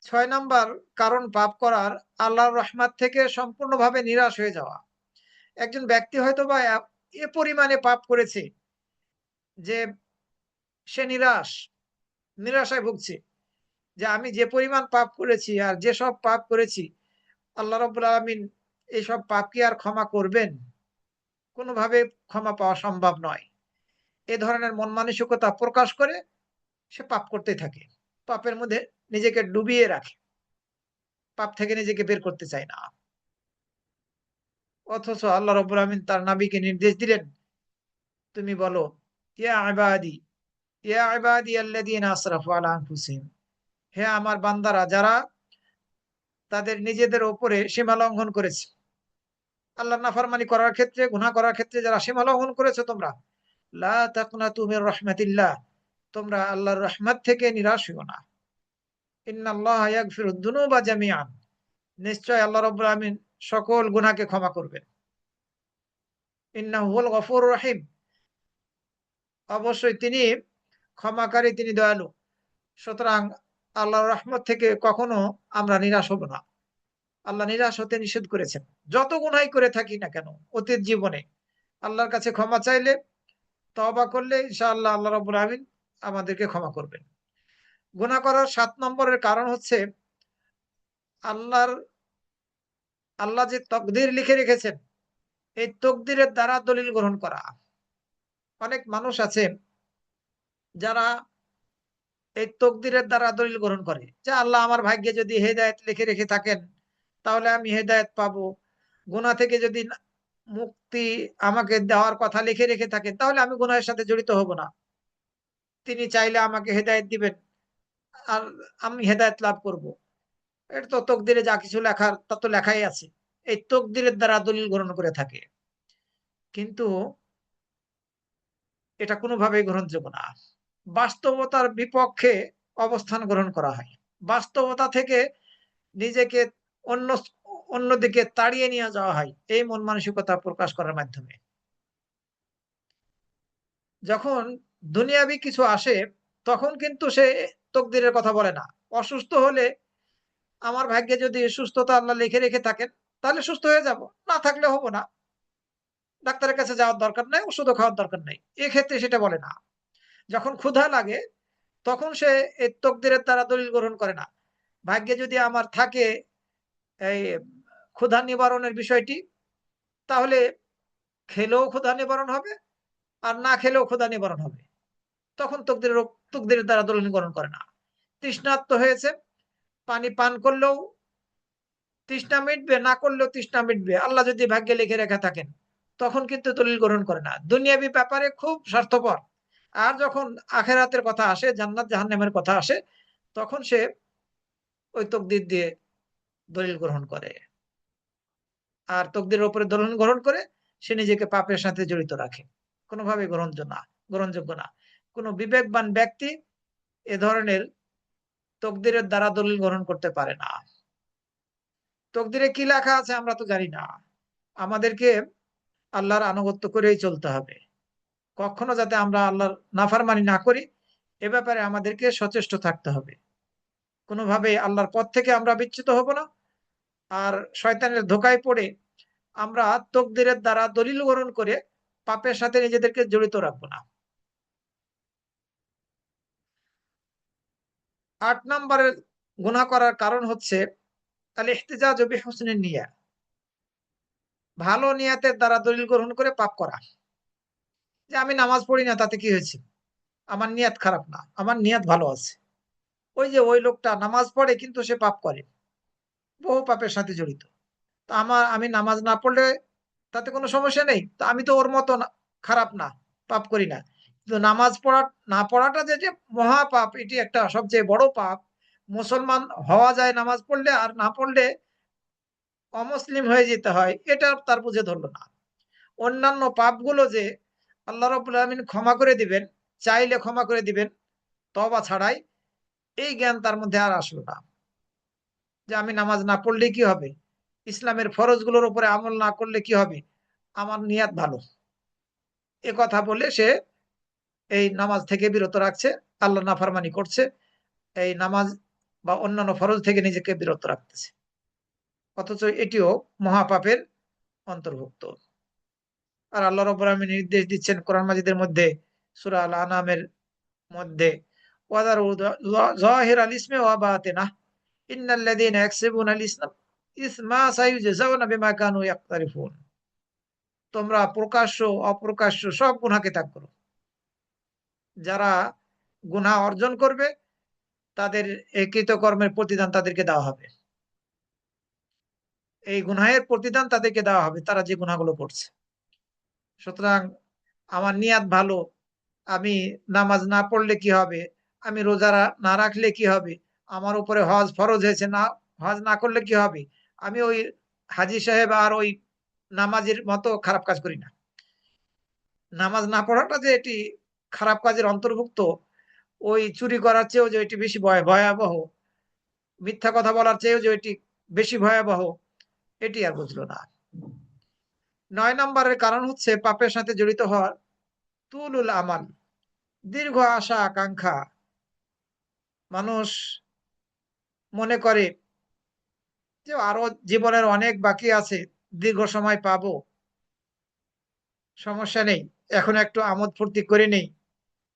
6 নম্বর কারণ পাপ করার, আল্লাহর রহমত থেকে সম্পূর্ণভাবে নিরাশ হয়ে যাওয়া। একজন ব্যক্তি হয়তো বা এ পরিমাণে পাপ করেছে যে সে নিরাশায় ভুগছে, যে আমি যে পরিমাণ পাপ করেছি আর যেসব পাপ করেছি, আল্লাহ রাব্বুল আলামিন এইসব পাপ কি আর ক্ষমা করবেন? কোনোভাবে ক্ষমা পাওয়া সম্ভব নয়। এ ধরনের মন মানসিকতা প্রকাশ করে সে পাপ করতেই থাকে, পাপের মধ্যে নিজেকে ডুবিয়ে রাখে, পাপ থেকে নিজেকে বের করতে চায় না। অথচ আল্লাহ রাব্বুল আলামিন তার নবীকে নির্দেশ দিলেন, তুমি বলো, ইয়া ইবাদি, ইয়া ইবাদি আল্লাযীনা আসরাফু আলা আনফুসিহিম, হে আমার বান্দারা যারা তাদের নিজেদের উপরে সীমা লঙ্ঘন করেছে। আল্লাহর নাফরমানি করার ক্ষেত্রে, গুনাহ করার ক্ষেত্রে যারা সীমা লঙ্ঘন করেছে, তোমরা লা তাকনাতু মির রাহমাতিল্লাহ, তোমরা আল্লাহর রহমত থেকে নিরাশ হইও না। ইন্নাল্লাহা ইয়াগফিরুদ দুনুবা জামিআন, নিশ্চয় আল্লাহ রাব্বুল আলামিন সকল গুনাহকে ক্ষমা করবেন। ইন্নাহু হুয়াল গফুরুর রহিম, অবশ্যই তিনি ক্ষমাকারী, তিনি দয়ালু। সুতরাং আল্লাহর রহমত থেকে কখনো আমরা নিরাশ হব না। আল্লাহ নিরাশ হতে নিষেধ করেছেন। যত গুনাহই করে থাকি না কেন অতীত জীবনে, আল্লাহর কাছে ক্ষমা চাইলে, তওবা করলে ইনশাআল্লাহ আল্লাহ রাব্বুল আলামিন আমাদেরকে ক্ষমা করবেন। গুনাহ করার 7 নম্বরের কারণ হচ্ছে আল্লাহর আল্লাহ যে তকদির লিখে রেখেছেন, এই তকদিরের দ্বারা দলিল গ্রহণ করা। অনেক মানুষ আছে যারা এই তকদিরের দ্বারা দলিল গ্রহণ করে যে আল্লাহ আমার ভাগ্যে যদি হেদায়েত লিখে রেখে থাকেন, তাহলে আমি হেদায়েত পাবো। গুনাহ থেকে যদি মুক্তি আমাকে দেওয়ার কথা লিখে রেখে থাকেন, তাহলে আমি গুনাহের সাথে জড়িত হব না। তিনি চাইলে আমাকে হেদায়েত দিবেন আর আমি হেদায়েত লাভ করব। এটা তো তকদিরে যা কিছু লেখার তা তো লেখাই আছে। এই তকদিরের দ্বারা দলিল গ্রহণ করে থাকে। কিন্তু এটা কোনোভাবেই গ্রহণযোগ্য না। বাস্তবতার বিপক্ষে অবস্থান গ্রহণ করা হয়। বাস্তবতা থেকে নিজেকে অন্য অন্যদিকে তাড়িয়ে নিয়ে যাওয়া হয় এই মন মানসিকতা প্রকাশ করার মাধ্যমে। যখন দুনিয়াবি কিছু আসে, তখন কিন্তু সে তকদিরের কথা বলে না। অসুস্থ হলে আমার ভাগ্যে যদি সুস্থতা আল্লাহ লিখে রেখে থাকেন, তাহলে সুস্থ হয়ে যাব, না থাকলে হব না। ডাক্তারের কাছে যাওয়ার দরকার নাই, ওষুধও খাওয়ার দরকার নাই, এক্ষেত্রে সেটা বলে না। যখন ক্ষুধা লাগে, তখন সে এই তকদিরের দ্বারা দলিল গ্রহণ করে না। ভাগ্যে যদি আমার থাকে এই ক্ষুধা নিবারণের বিষয়টি, তাহলে খেলেও ক্ষুধা নিবারণ হবে আর না খেলেও ক্ষুধা নিবারণ হবে। তখন তকদিরের দ্বারা দলিল গ্রহণ করে না। তৃষ্ণার্ত হয়েছে, পানি পান করলেও তৃষ্ণা মিটবে, না করলেও তৃষ্ণা মিটবে, আল্লাহ যদি ভাগ্যে লিখে রেখে থাকেন, তখন কিন্তু দলিল গ্রহণ করে না। দুনিয়াবি ব্যাপারে খুব স্বার্থপর। আর যখন আখেরাতের কথা আসে, জান্নাত জাহান্নামের কথা আসে, তখন সে ওই তকদির দিয়ে দলিল গ্রহণ করে। আর তকদিরের উপরে দলিল গ্রহণ করে সে নিজেকে পাপের সাথে জড়িত রাখে, কোনোভাবে গ্রহণযোগ্য না। গ্রহণযোগ্য না। কোনো বিবেকবান ব্যক্তি এ ধরনের তকদিরের দ্বারা দলিল গ্রহণ করতে পারে না। তকদিরে কি লেখা আছে আমরা তো জানি না। আমাদেরকে আল্লাহর আনুগত্য করেই চলতে হবে। কখনো যাতে আমরা আল্লাহর নাফরমানি না করি, এ ব্যাপারে আমাদেরকে সচেষ্ট থাকতে হবে। কোনোভাবে আল্লাহর পথ থেকে আমরা বিচ্যুত হব না, আর শয়তানের ধোঁকায় পড়ে আমরা তকদিরের দ্বারা দলিল গ্রহণ করে পাপের সাথে নিজেদেরকে জড়িত রাখবো না। 8 নম্বরের গুনাহ করার কারণ হচ্ছে আল ইহতিজাজ বিহুসনিন নিয়া, ভালো নিয়াতের দ্বারা দলিল গ্রহণ করে পাপ করা। যে আমি নামাজ পড়ি না তাতে কি হয়েছে, আমার নিয়াত খারাপ না, আমার নিয়াত ভালো আছে। ওই যে ওই লোকটা নামাজ পড়ে কিন্তু সে পাপ করে, বহু পাপের সাথে জড়িত। তো আমি নামাজ না পড়লে তাতে কোনো সমস্যা নেই, তো আমি তো ওর মতো খারাপ না, পাপ করি না। কিন্তু নামাজ পড়া না পড়াটা যে মহা পাপ, এটি একটা সবচেয়ে বড় পাপ। মুসলমান হওয়া যায় নামাজ পড়লে, আর না পড়লে অমুসলিম হয়ে যেতে হয়, এটা তার বুঝে ধরলো না। অন্যান্য পাপগুলো যে আল্লাহ রাব্বুল আলামিন ক্ষমা করে দিবেন, চাইলে ক্ষমা করে দিবেন তওবা ছাড়াই, এই জ্ঞান তার মধ্যে আর আসলো না। যে আমি নামাজ না পড়লে কি হবে, ইসলামের ফরজগুলোর উপরে আমল না করলে কি হবে, আমার নিয়াত ভালো, এ কথা বলে সে এই নামাজ থেকে বিরত রাখছে, আল্লাহ নাফরমানি করছে, এই নামাজ বা অন্যান্য ফরজ থেকে নিজেকে বিরত রাখতেছে। অথচ এটিও মহাপাপের অন্তর্ভুক্ত। আর আল্লাহ রাব্বুল আলামিন নির্দেশ দিচ্ছেন কোরআন মাজিদের মধ্যে, সূরা আল আনামের মধ্যে, ওয়াদারু যাহিরাল ইসমি ওয়া বাতিনাহ ইন্নাল্লাযীনা ইয়াকসিবুনাল ইসমা সায়ুজজাউনা বিমা কানু ইয়াকতারিফুন। তোমরা প্রকাশ্য অপ্রকাশ্য সব গুনাহকে ত্যাগ করো। যারা গুনাহ অর্জন করবে তাদের এই কৃতকর্মের প্রতিদান তাদেরকে দেওয়া হবে। এই গুনাহের প্রতিদান তাদেরকে দেওয়া হবে, তারা যে গুনাহগুলো করছে। সুতরাং আমার নিয়াত ভালো, আমি নামাজ না পড়লে কি হবে, আমি রোজা না রাখলে কি হবে, আমার উপরে হজ ফরজ হয়েছে, না হজ না করলে কি হবে, আমি ওই হাজী সাহেব আর ওই নামাজের মতো খারাপ কাজ করি না। নামাজ না পড়াটা যে এটি খারাপ কাজের অন্তর্ভুক্ত, ওই চুরি করার চেয়েও যে এটি বেশি ভয়াবহ, মিথ্যা কথা বলার চেয়েও যে এটি বেশি ভয়াবহ, এটি আর বুঝলো না। 9 নম্বরের কারণ হচ্ছে পাপের সাথে জড়িত হওয়ার তুলুল আমাল, দীর্ঘ আশা আকাঙ্ক্ষা। মানুষ মনে করে যে আরো জীবনের অনেক বাকি আছে, দীর্ঘ সময় পাবো, সমস্যা নেই, এখন একটু আমোদ ফুর্তি করে নেই,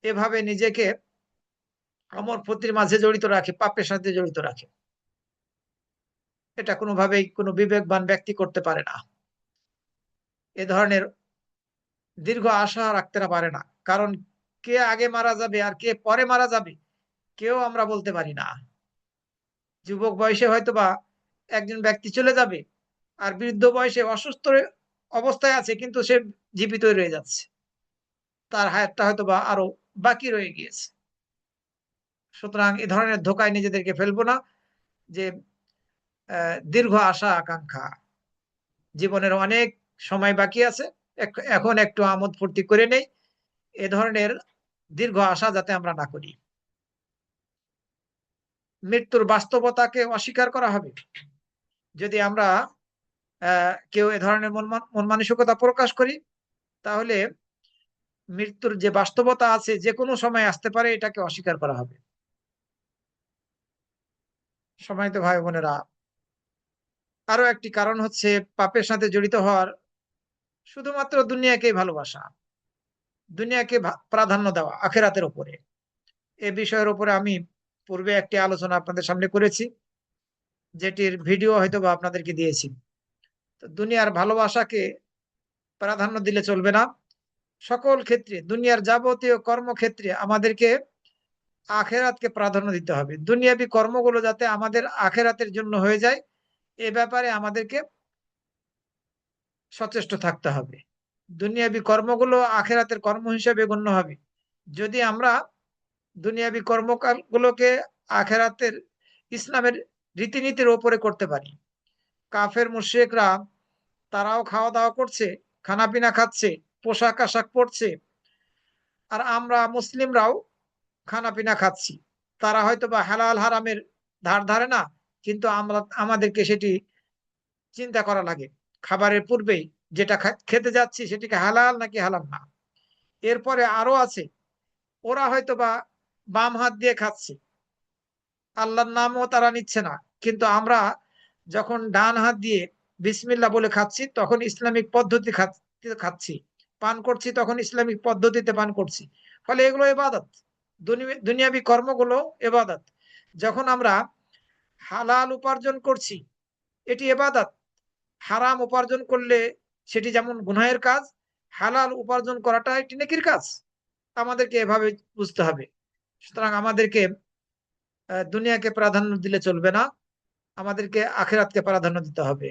এভাবে নিজেকে আমোদ ফুর্তির মাঝে জড়িত রাখে, পাপের সাথে জড়িত রাখে। এটা কোনোভাবেই কোনো বিবেকবান ব্যক্তি করতে পারে না। এ ধরনের দীর্ঘ আশা রাখতে পারে না, কারণ কে আগে মারা যাবে আর কে পরে মারা যাবে কেউ আমরা বলতে পারি না। যুবক বয়সে হয়তোবা একজন ব্যক্তি চলে যাবে, আর বৃদ্ধ বয়সে অসুস্থ অবস্থায় আছে কিন্তু সে জীবিত রয়ে যাচ্ছে, তার হায়াতটা হয়তোবা আরো বাকি রয়ে গিয়েছে। সুতরাং এ ধরনের ধোঁকায় নিজেদেরকে ফেলবো না, যে দীর্ঘ আশা আকাঙ্ক্ষা, জীবনের অনেক সময় বাকি আছে, এখন একটু আমোদ ফুর্তি করে নেই, এ ধরনের দীর্ঘ আশা যাতে আমরা না করি। মৃত্যুর বাস্তবতাকে অস্বীকার করা হবে যদি আমরা কেউ এ ধরনের মন মানসিকতা প্রকাশ করি, তাহলে মৃত্যুর যে বাস্তবতা আছে যে কোনো সময় আসতে পারে, এটাকে অস্বীকার করা হবে। সম্মানিত ভাই বোনেরা, আরো একটি কারণ হচ্ছে পাপের সাথে জড়িত হওয়ার শুধুমাত্র দুনিয়াকেই ভালোবাসা, দুনিয়াকে প্রাধান্য দেওয়া আখেরাতের উপরে। এ বিষয়ের উপরে আমি পূর্বে একটি আলোচনা আপনাদের সামনে করেছি, যেটির ভিডিও হয়তো বা আপনাদেরকে দিয়েছি। তো দুনিয়ার ভালোবাসাকে প্রাধান্য দিলে চলবে না। সকল ক্ষেত্রে, দুনিয়ার যাবতীয় কর্মক্ষেত্রে আমাদেরকে আখেরাতকে প্রাধান্য দিতে হবে। দুনিয়াবি কর্মগুলো যাতে আমাদের আখেরাতের জন্য হয়ে যায়, এ ব্যাপারে আমাদেরকে সচেষ্ট থাকতে হবে। দুনিয়াবি কর্মগুলো আখেরাতের কর্ম হিসেবে গণ্য হবে যদি আমরা দুনিয়াবি কর্মকালগুলোকে আখেরাতের ইসলামের রীতিনীতির ওপরে করতে পারি। কাফের মুশরিকরা তারাও খাওয়া দাওয়া করছে, খানাপিনা খাচ্ছে, পোশাক আশাক পরছে, আর আমরা মুসলিমরাও খানা পিনা খাচ্ছি, তারা হয়তো বা হালাল হারামের ধার ধারে না, কিন্তু আমরা আমাদেরকে সেটি চিন্তা করা লাগে খাবারের পূর্বেই, যেটা খেতে যাচ্ছি সেটিকে হালাল নাকি হালাল না। এরপরে আরো আছে, ওরা হয়তো বা বাম হাত দিয়ে খাচ্ছে, আল্লাহর নামও তারা নিচ্ছে না, কিন্তু আমরা যখন ডান হাত দিয়ে বিসমিল্লাহ বলে খাচ্ছি তখন ইসলামিক পদ্ধতি খাচ্ছি, পান করছি তখন ইসলামিক পদ্ধতিতে পান করছি। ফলে এগুলো ইবাদত, দুনিয়াবি কর্মগুলো ইবাদত। যখন আমরা হালাল উপার্জন করছি এটি ইবাদত, হারাম উপার্জন করলে সেটি যেমন গুনাহের কাজ, হালাল উপার্জন করাটা একটি নেকির কাজ। আমাদেরকে এভাবে বুঝতে হবে। সুতরাং আমাদেরকে দুনিয়াকে প্রাধান্য দিলে চলবে না, আমাদেরকে আখিরাতকে প্রাধান্য দিতে হবে।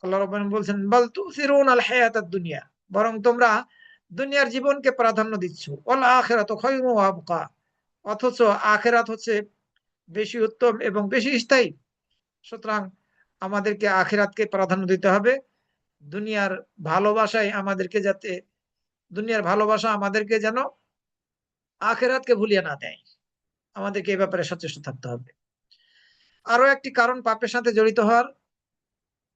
আল্লাহ রাব্বুল আলামিন বলছেন বাল তুসিরুন আল হায়াতাদ দুনিয়া, বরং তোমরা দুনিয়ার জীবনকে প্রাধান্য দিচ্ছ, ওয়াল আখিরাতু খায়রুন ওয়া আবকা, অথচ আখিরাত হচ্ছে বেশি উত্তম এবং বেশি স্থায়ী। সুতরাং আমাদেরকে আখিরাতকে প্রাধান্য দিতে হবে। দুনিয়ার ভালোবাসায় আমাদেরকে যাতে, দুনিয়ার ভালোবাসা আমাদেরকে যেন আখিরাতকে ভুলিয়ে না দেয়, আমাদেরকে এই ব্যাপারে সচেষ্ট থাকতে হবে। আরো একটি কারণ পাপের সাথে জড়িত হওয়ার,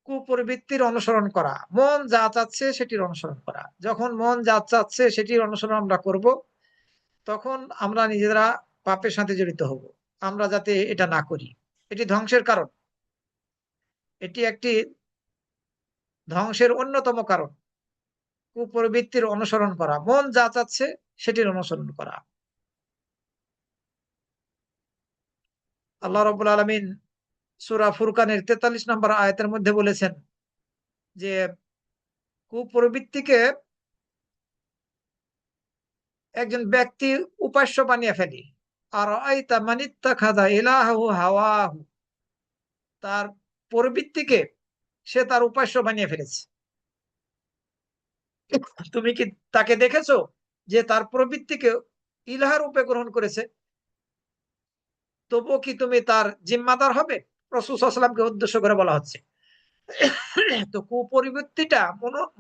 কুপ্রবৃত্তির অনুসরণ করা, মন যা চাচ্ছে সেটির অনুসরণ করা। যখন মন যা চাচ্ছে সেটির অনুসরণ আমরা করব, তখন আমরা নিজেরা পাপের সাথে জড়িত হব। আমরা যাতে এটা না করি, এটি ধ্বংসের কারণ, এটি একটি ধ্বংসের অন্যতম কারণ। কুপ্রবৃত্তির অনুসরণ করা, মন যা চাচ্ছে সেটির অনুসরণ করা। আল্লাহ রাব্বুল আলামিন সূরা ফুরকানের 43 নম্বর আয়াতের মধ্যে বলেছেন যে কুপ্রবৃত্তিকে একজন ব্যক্তি উপাস্য বানিয়ে ফেলে। আর আইতা মানিত্তাখাযা ইলাহাহু হাওয়াহু, তার প্রবৃত্তিকে সে তার উপাস্য বানিয়ে ফেলেছে। তুমি কি তাকে দেখেছো যে তার প্রবৃত্তিকে ইলাহ রূপে গ্রহণ করেছে? তবুও কি তুমি তার জিম্মাদার হবে? রাসূল সাল্লাল্লাহু আলাইহি ওয়াসাল্লামকে উদ্দেশ্য করে বলা হচ্ছে। তো কুপরিবৃত্তিটা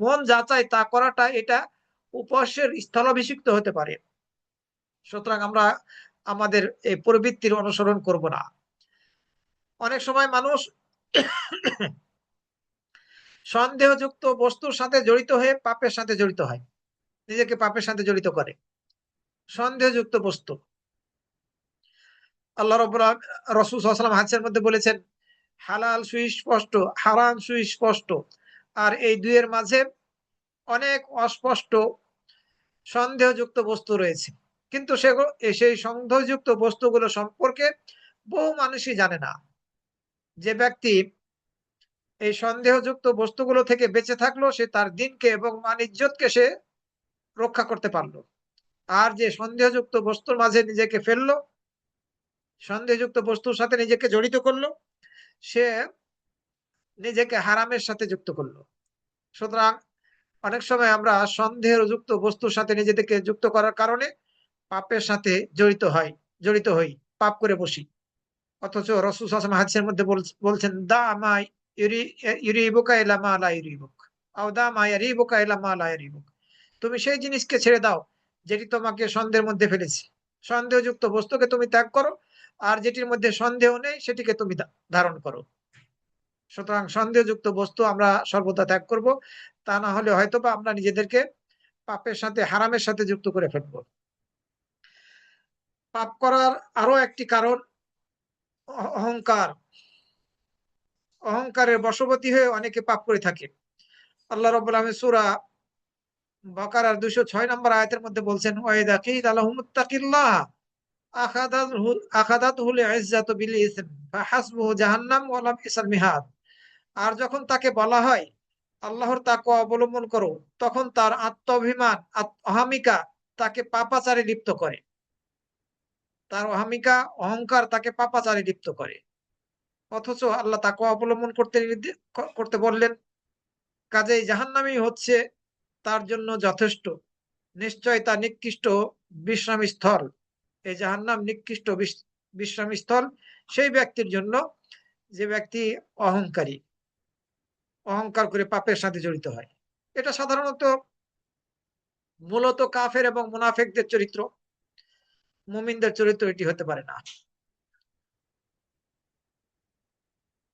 মন যা চায় তা করাটা, এটা উপাস্যের স্থলাভিষিক্ত হতে পারে। সুতরাং আমরা আমাদের এই প্রবৃত্তির অনুসরণ করব না। অনেক সময় মানুষ সন্দেহযুক্ত বস্তুর সাথে জড়িত হয়ে পাপের সাথে জড়িত হয়, নিজেকে পাপের সাথে জড়িত করে। সন্দেহযুক্ত বস্তু, আল্লাহ রাব্বুল রাসূল সাল্লাল্লাহু আলাইহি ওয়াসাল্লাম হাদিসের মধ্যে বলেছেন হালাল সুস্পষ্ট, হারাম সুস্পষ্ট, আর এই দুইয়ের মাঝে অনেক অস্পষ্ট সন্দেহযুক্ত বস্তু রয়েছে। কিন্তু সেই সন্দেহযুক্ত বস্তুগুলো সম্পর্কে বহু মানুষই জানে না। যে ব্যক্তি এই সন্দেহযুক্ত বস্তুগুলো থেকে বেঁচে থাকলো, সে তার দিনকে এবং মান ইজ্জতকে সে রক্ষা করতে পারলো। আর যে সন্দেহযুক্ত বস্তুর মাঝে নিজেকে ফেললো, সন্দেহযুক্ত বস্তুর সাথে নিজেকে জড়িত করলো, সে নিজেকে হারামের সাথে যুক্ত করলো। সুতরাং অনেক সময় আমরা সন্দেহযুক্ত বস্তুর সাথে নিজেদেরকে যুক্ত করার কারণে পাপের সাথে জড়িত হই, পাপ করে বসি। অথচ রাসূল সাল্লাল্লাহু আলাইহি ওয়াসাল্লাম হাদিসের মধ্যে বলছেন দা মা ইউরিবুকা ইলা মা লা ইউরিবুক, আও দা মা ইয়ারিবুকা ইলা মা লা ইয়ারিবুক। তুমি সেই জিনিসকে ছেড়ে দাও যেটি তোমাকে সন্দেহের মধ্যে ফেলেছে, সন্দেহযুক্ত বস্তুকে তুমি ত্যাগ করো, আর যেটির মধ্যে সন্দেহ নেই সেটিকে তুমি ধারণ করো। সুতরাং সন্দেহযুক্ত বস্তু আমরা সর্বদা ত্যাগ করব, তা না হলে হয়তোবা আমরা নিজেদেরকে পাপের সাথে, হারামের সাথে যুক্ত করে ফেলবো। পাপ করার আরো একটি কারণ অহংকার। অহংকারের বশবর্তী হয়ে অনেকে পাপ করে থাকে। আল্লাহ রাব্বুল আলামিন সূরা বাকারার 206 নম্বর আয়াতের মধ্যে বলছেন ওয়াইদা কিলা লাহুমুত্তাকিল্লাহ আখাদাতুহুল ইজ্জাতু বিল ইসম ফাহাসবুহু জাহান্নাম ওয়া লাবিসাল মিহাদ। আর যখন তাকে বলা হয় আল্লাহর তাকওয়া অবলম্বন করো, তখন তার আত্মাভিমান, অহমিকা তাকে পাপাচারে লিপ্ত করে। তার অহমিকা, অহংকার তাকে পাপাচারে লিপ্ত করে। অথচ আল্লাহ তাকওয়া অবলম্বন করতে বললেন, কাজেই জাহান্নামই হচ্ছে তার জন্য যথেষ্ট। নিশ্চয় তা নিকৃষ্ট বিশ্রাম স্থল। এই জাহান্নাম নিকৃষ্ট বিশ্রাম স্থল সেই ব্যক্তির জন্য যে ব্যক্তি অহংকারী, অহংকার করে পাপের সাথে জড়িত হয়। এটা সাধারণত মূলত কাফের এবং মুনাফিকদের চরিত্র, মুমিনদের চরিত্র এটি হতে পারে না।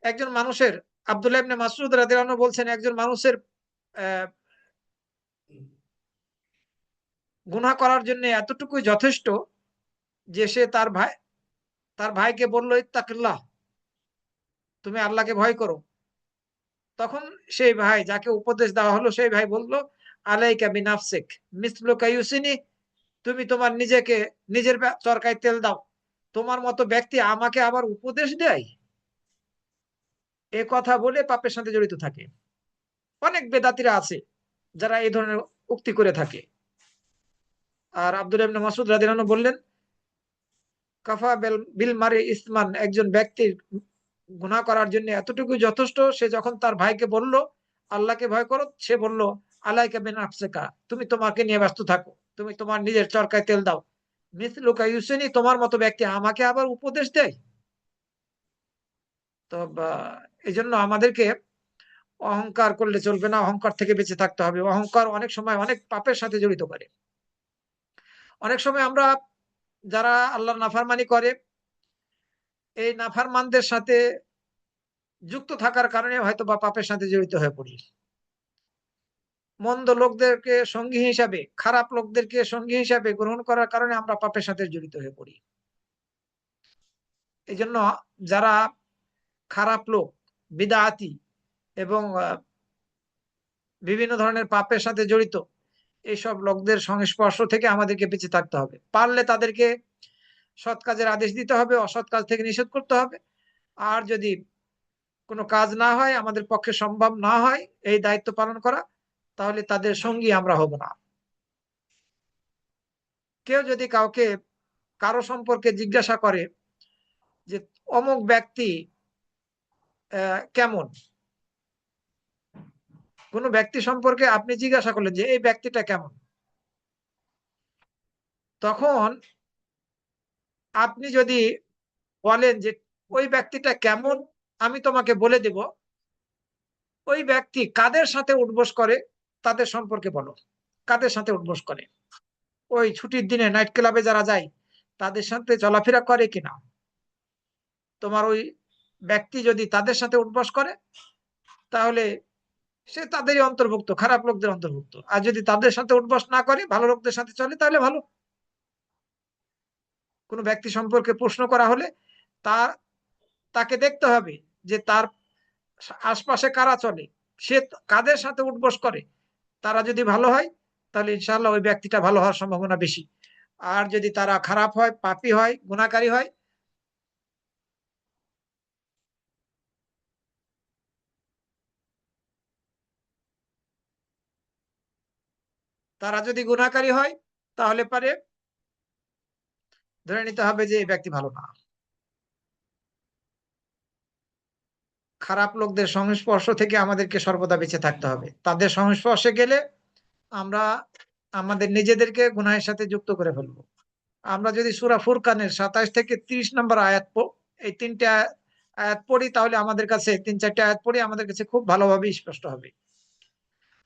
একজন মানুষের, আব্দুল্লাহ ইবনে মাসউদ রাদিয়াল্লাহু আনহু বলছেন, একজন মানুষের গুনাহ করার জন্য এতটুকুই যথেষ্ট যে সে তার ভাইকে বলল, ইত্তাকিল্লাহ, তুমি আল্লাহকে ভয় করো। তখন সেই ভাই, যাকে উপদেশ দেওয়া হলো, সেই ভাই বলল, আলাইকা বিনাফসিক মিসলুকা ইউসিনি, তুমি তোমার নিজের চরকায় তেল দাও, তোমার মতো ব্যক্তি আমাকে আবার উপদেশ দেয়। এ কথা বলে পাপের সাথে জড়িত থাকে। অনেক বেদাতিরা আছে যারা এই ধরনের উক্তি করে থাকে। আর আব্দুল্লাহ ইবনে মাসউদ রাদিয়াল্লাহু আনহু বললেন, কাফা বিল মারি ইসমান, একজন ব্যক্তির গুনাহ করার জন্য এতটুকু যথেষ্ট, সে যখন তার ভাইকে বলল আল্লাহকে ভয় করো, সে বলল, আলাইকা বিনাফসিকা, তুমি তোমাকে নিয়ে ব্যস্ত থাকো, তুমি তোমার নিজের চরকায় তেল দাও। মিসলুকা ইউসিনি, তোমার মতো ব্যক্তি আমাকে আবার উপদেশ দেয়। তো এই জন্য আমাদেরকে অহংকার করলে চলবে না, অহংকার থেকে বেঁচে থাকতে হবে। অহংকার অনেক সময় অনেক পাপের সাথে জড়িত করে। অনেক সময় আমরা যারা আল্লাহর নাফরমানি করে, এই নাফরমানদের সাথে যুক্ত থাকার কারণে হয়তো বা পাপের সাথে জড়িত হয়ে পড়ি। মন্দ লোকদেরকে সঙ্গী হিসাবে, খারাপ লোকদেরকে সঙ্গী হিসাবে গ্রহণ করার কারণে আমরা পাপের সাথে জড়িত হয়ে পড়ি। এই জন্য যারা খারাপ লোক, বিদআতি এবং বিভিন্ন ধরনের পাপের সাথে জড়িত, এইসব লোকদের সংস্পর্শ থেকে আমাদেরকে বেঁচে থাকতে হবে। পারলে তাদেরকে সৎ কাজের আদেশ দিতে হবে, অসৎ কাজ থেকে নিষেধ করতে হবে। আর যদি কোনো কাজ না হয়, আমাদের পক্ষে সম্ভব না হয় এই দায়িত্ব পালন করা, তাহলে তাদের সঙ্গী আমরা হব না। কেউ যদি কারো সম্পর্কে জিজ্ঞাসা করে যে অমুক ব্যক্তি কেমন, কোন ব্যক্তি সম্পর্কে আপনি জিজ্ঞাসা করলেন যে এই ব্যক্তিটা কেমন, তখন আপনি যদি বলেন যে ওই ব্যক্তিটা কেমন আমি তোমাকে বলে দেব, ওই ব্যক্তি কাদের সাথে উঠবোস করে তাদের সম্পর্কে বলো। কাদের সাথে উঠবোস করে, ওই ছুটির দিনে নাইট ক্লাবে যারা যায় তাদের সাথে চলাফেরা করে কিনা। তোমার ওই ব্যক্তি যদি তাদের সাথে উঠবোস করে, তাহলে সে তাদেরই অন্তর্ভুক্ত, খারাপ লোকদের অন্তর্ভুক্ত। আর যদি তাদের সাথে উঠবস না করে, ভালো লোকদের সাথে চলে, তাহলে ভালো। কোনো ব্যক্তি সম্পর্কে প্রশ্ন করা হলে তার তাকে দেখতে হবে যে তার আশপাশে কারা চলে, সে কাদের সাথে উঠবস করে। তারা যদি ভালো হয়, তাহলে ইনশাআল্লাহ ওই ব্যক্তিটা ভালো হওয়ার সম্ভাবনা বেশি। আর যদি তারা খারাপ হয়, পাপী হয়, গুনাহকারী হয়, তারা যদি গুনাহকারী হয়, তাহলে পারে ধরে নিতে হবে যে এই ব্যক্তি ভালো না। খারাপ লোকদের সংস্পর্শ থেকে আমাদেরকে সর্বদা বেঁচে থাকতে হবে। তাদের সংস্পর্শে গেলে আমরা আমাদের নিজেদেরকে গুনাহের সাথে যুক্ত করে ফেলবো। আমরা যদি সূরা ফুরকানের ২৭ থেকে ৩০ নম্বর আয়াত এই তিনটা আয়াত পড়ি, তাহলে আমাদের কাছে ৩-৪টা আয়াত পড়ি, আমাদের কাছে খুব ভালোভাবে স্পষ্ট হবে।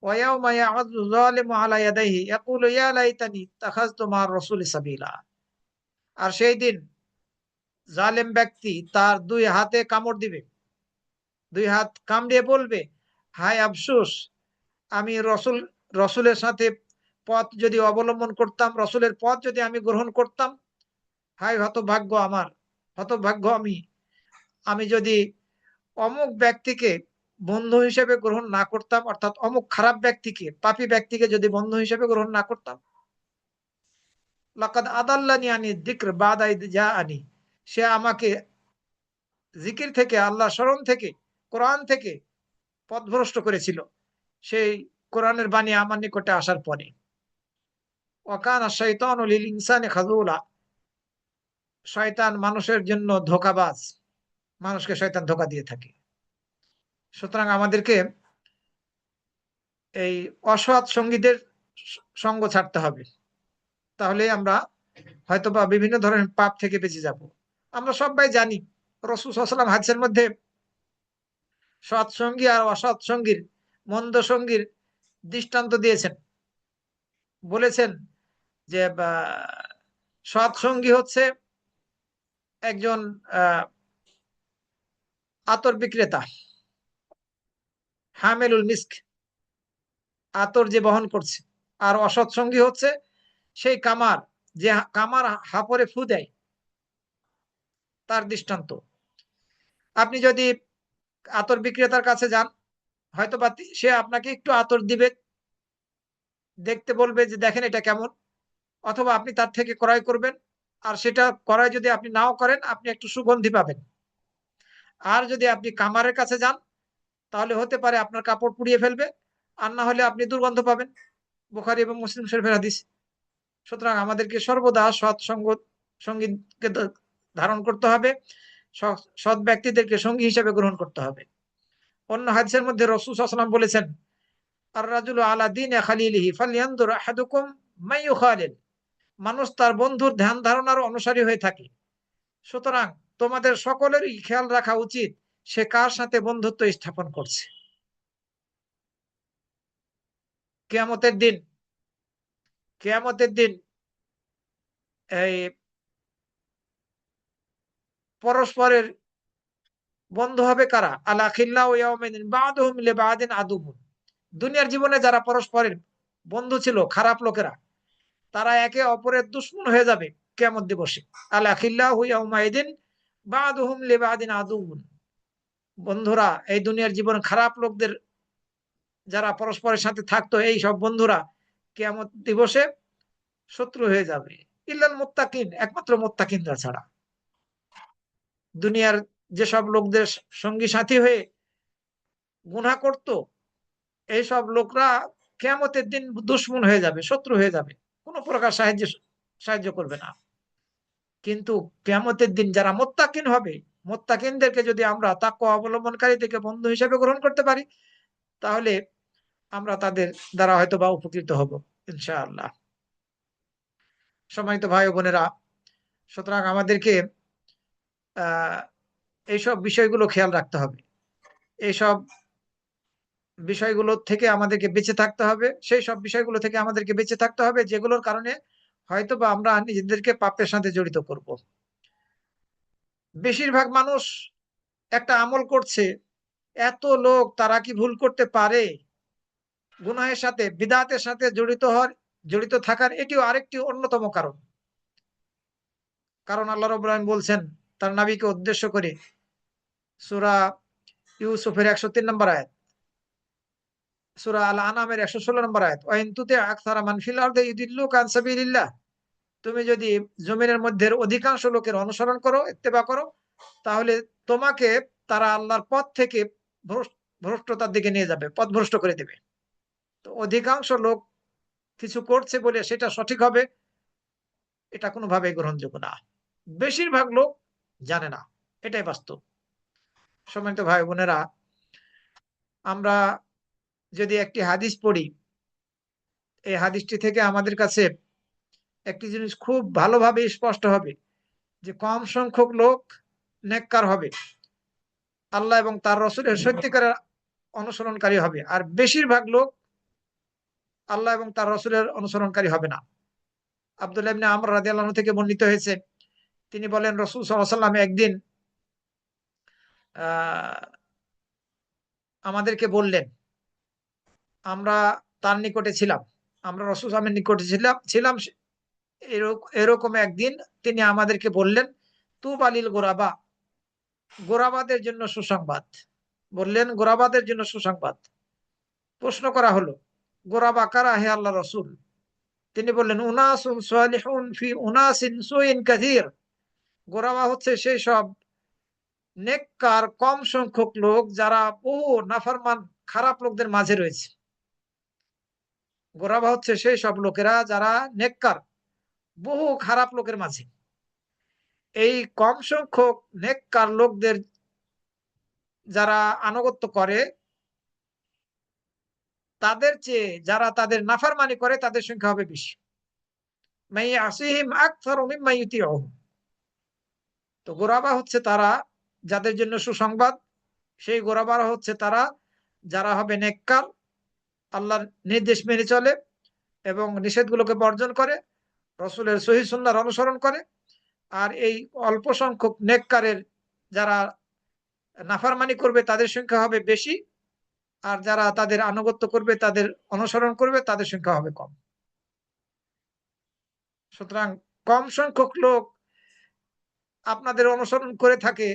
ওয়ায়াউমা ইয়া'আযু যালিমু আলা ইয়াদাইহি ইয়াকুলু ইয়া লাইতানি ইত্তাখাযতু মা'আর রাসূলি সাবিলা। আর সেই দিন জালেম ব্যক্তি তার দুই হাতে কামড় দিবে, দুই হাত কামড়িয়ে বলবে, হায় আফসোস, আমি রসুলের সাথে পথ যদি অবলম্বন করতাম, রসুলের পথ যদি আমি গ্রহণ করতাম, হায় হতভাগ্য আমার, হতভাগ্য আমি, আমি যদি অমুক ব্যক্তিকে বন্ধু হিসেবে গ্রহণ না করতাম, অর্থাৎ অমুক খারাপ ব্যক্তিকে, পাপী ব্যক্তিকে যদি বন্ধু হিসেবে গ্রহণ না করতাম। লাকাদ আদাল্লানি আনি যিকর বাদা ইয জাআনি, সে আমাকে জিকির থেকে, আল্লাহ স্মরণ থেকে, কোরআন থেকে পথভ্রষ্ট করেছিল সেই কোরআনের বাণী আমার নিকটে আসার পরে। ওয়াকানা শাইতানু লিল ইনসানি খাযুলা, শয়তান মানুষের জন্য ধোঁকাবাজ, মানুষকে শয়তান ধোঁকা দিয়ে থাকে। সুতরাং আমাদেরকে এই অসৎ সঙ্গীদের সঙ্গ ছাড়তে হবে, তাহলে আমরা হয়তোবা বিভিন্ন ধরনের পাপ থেকে বেঁচে যাব। আমরা সবাই জানি রাসূল সাল্লাল্লাহু আলাইহি ওয়াসাল্লাম হাদিসের মধ্যে সৎ সঙ্গী আর অসৎ সঙ্গীর, মন্দ সঙ্গীর দৃষ্টান্ত দিয়েছেন। বলেছেন যে সৎ সঙ্গী হচ্ছে একজন আতর বিক্রেতা, হামেলুল মিস্ক, আতর যে বহন করছে। আর অসৎ সঙ্গী হচ্ছে সেই কামার, যে কামার হাপরে ফু দেয়, তার দৃষ্টান্ত। আপনি যদি আতর বিক্রেতার কাছে যান, হয়তো বা সে আপনাকে একটু আতর দিবে, দেখতে বলবে যে দেখেন এটা কেমন, অথবা আপনি তার থেকে ক্রয় করবেন। আর সেটা ক্রয় যদি আপনি নাও করেন, আপনি একটু সুগন্ধি পাবেন। আর যদি আপনি কামারের কাছে যান, তাহলে হতে পারে আপনার কাপড় পুড়িয়ে ফেলবে, আর না হলে আপনি দুর্গন্ধ পাবেন। বুখারী এবং মুসলিম শরীফের হাদিস। সুতরাং আমাদেরকে সর্বদা সৎ সঙ্গীকে ধারণ করতে হবে, সৎ ব্যক্তিদেরকে সঙ্গী হিসেবে গ্রহণ করতে হবে। অন্য হাদিসের মধ্যে রাসূল সাল্লাল্লাহু আলাইহি ওয়াসাল্লাম বলেছেন, আর রাজুলু আলা দীনি খালিলিহি ফালইয়ানজুর আহাদুকুম মান ইউখালিল। মানুষ তার বন্ধুর ধ্যান ধারণার অনুসারী হয়ে থাকে। সুতরাং তোমাদের সকলেরই খেয়াল রাখা উচিত সে কার সাথে বন্ধুত্ব স্থাপন করছে। কিয়ামতের দিন, কিয়ামতের দিন এই পরস্পরের বন্ধু হবে কারা? আলা খিল্লাউ ইয়াউমিন বা'দুহুম লিবা'দিন আদুবুন। দুনিয়ার জীবনে যারা পরস্পরের বন্ধু ছিল, খারাপ লোকেরা, তারা একে অপরের দুশমন হয়ে যাবে কিয়ামত দিবসে। আলা খিল্লাহু ইয়াউমাইদিন বা'দুহুম লিবা'দিন আদুবুন। বন্ধুরা এই দুনিয়ার জীবনে খারাপ লোকদের, যারা পরস্পরের সাথে থাকতো, এই সব বন্ধুরা কিয়ামত দিবসে শত্রু হয়ে যাবে। ইল্লাল মুত্তাকিন, একমাত্র মুত্তাকিনরা ছাড়া। দুনিয়ার যেসব লোকদের সঙ্গী সাথী হয়ে গুনাহ করত, এইসব লোকরা কিয়ামতের দিন দুশমন হয়ে যাবে, শত্রু হয়ে যাবে, কোন প্রকার সাহায্য করবে না। কিন্তু কিয়ামতের দিন যারা মুত্তাকিন হবে, মুত্তাকিনদেরকে যদি আমরা তাকওয়া অবলম্বনকারীদেরকে বন্ধু হিসেবে গ্রহণ করতে পারি, তাহলে আমরা তাদের দ্বারা হয়তো বা উপকৃত হব ইনশাআল্লাহ। সম্মানিত ভাই ও বোনেরা, সুতরাং আমাদেরকে আহ এইসব বিষয়গুলো খেয়াল রাখতে হবে। এইসব বিষয়গুলো থেকে আমাদেরকে বেঁচে থাকতে হবে, সেই সব বিষয়গুলো থেকে আমাদেরকে বেঁচে থাকতে হবে যেগুলোর কারণে হয়তো বা আমরা নিজেদেরকে পাপের সাথে জড়িত করব। বেশিরভাগ মানুষ একটা আমল করছে, এত লোক, তারা কি ভুল করতে পারে? গুনাহের সাথে, বিদআতের সাথে জড়িত থাকার এটিও আরেকটি অন্যতম কারণ। কারণ আল্লাহ রাব্বুল আলামিন বলছেন তার নবীকে উদ্দেশ্য করে, সূরা ইউসুফের 103 নম্বর আয়াত, সূরা আল আনামের 116 নম্বর আয়াত, ওয়া ইন তুতি আকসারা মান ফিল আরদি ইউদিল্লুকা আন সাবিলিল্লাহ। তুমি যদি জমিনের মধ্যে অধিকাংশ লোকের অনুসরণ করো, ইত্তেবা করো, তাহলে তোমাকে তারা আল্লাহর পথ থেকে ভ্রষ্টতার দিকে নিয়ে যাবে, পথভ্রষ্ট করে দেবে। তো অধিকাংশ লোক কিছু করছে বলে সেটা সঠিক হবে, এটা কোনোভাবেই গ্রহণযোগ্য না। বেশিরভাগ লোক জানে না, এটাই বাস্তব। সম্মানিত ভাই বোনেরা, আমরা যদি একটি হাদিস পড়ি, এই হাদিসটি থেকে আমাদের কাছে একটি জিনিস খুব ভালোভাবে স্পষ্ট হবে যে কম সংখ্যক লোক নেককার হবে, আল্লাহ এবং তার রসুলের সত্যিকারের অনুসরণকারী হবে, আর বেশিরভাগ লোক আল্লাহ এবং তার রসুলের অনুসরণকারী হবে না। আব্দুল্লাহ ইবনে আমর রাদিয়াল্লাহু আনহু থেকে বর্ণিত হয়েছে, তিনি বলেন রাসূল সাল্লাল্লাহু আলাইহি ওয়াসাল্লাম একদিন আহ আমাদেরকে বললেন, আমরা তার নিকটে ছিলাম, আমরা রাসূল সাল্লাল্লাহু আলাইহি নিকটে ছিলাম, এরকম একদিন তিনি আমাদেরকে বললেন, তুবালিল গোরাবা, গোরাবাদের জন্য সুসংবাদ। বললেন গোরাবাদের জন্য সুসংবাদ। প্রশ্ন করা হলো, গোরাবা কারা হে আল্লাহ রসুল? তিনি বললেন, উনাসুন সালিহুন ফি উনাসিন সুইন কাসীর। গোরাবা হচ্ছে সেই সব নেককার কম সংখ্যক লোক যারা বহু নাফরমান খারাপ লোকদের মাঝে রয়েছে। গোরাবা হচ্ছে সেই সব লোকেরা যারা নেককার বহু খারাপ লোকের মাঝে। এই কম সংখ্যক নেককার লোকদের যারা আনুগত্য করে, তাদের চেয়ে যারা তাদের নাফরমানি করে তাদের সংখ্যা হবে বেশি। মাই আসিহিম আকসারু মিম্মা ইউতিউহুম। তো গোরাবা হচ্ছে তারা যাদের জন্য সুসংবাদ, সেই গোরাবারা হচ্ছে তারা যারা হবে নেককার, আল্লাহর নির্দেশ মেনে চলে, এবং নিষেধগুলোকে বর্জন করে, রসুলের সহিহ সুন্নাহর অনুসরণ করে। আর এই অল্প সংখ্যক নেককারের যারা নাফরমানি করবে তাদের সংখ্যা হবে বেশি, আর যারা তাদের আনুগত্য করবে, তাদের অনুসরণ করবে, তাদের সংখ্যা হবে কম। সুতরাং কম সংখ্যক লোক আপনাদের অনুসরণ করে থাকে,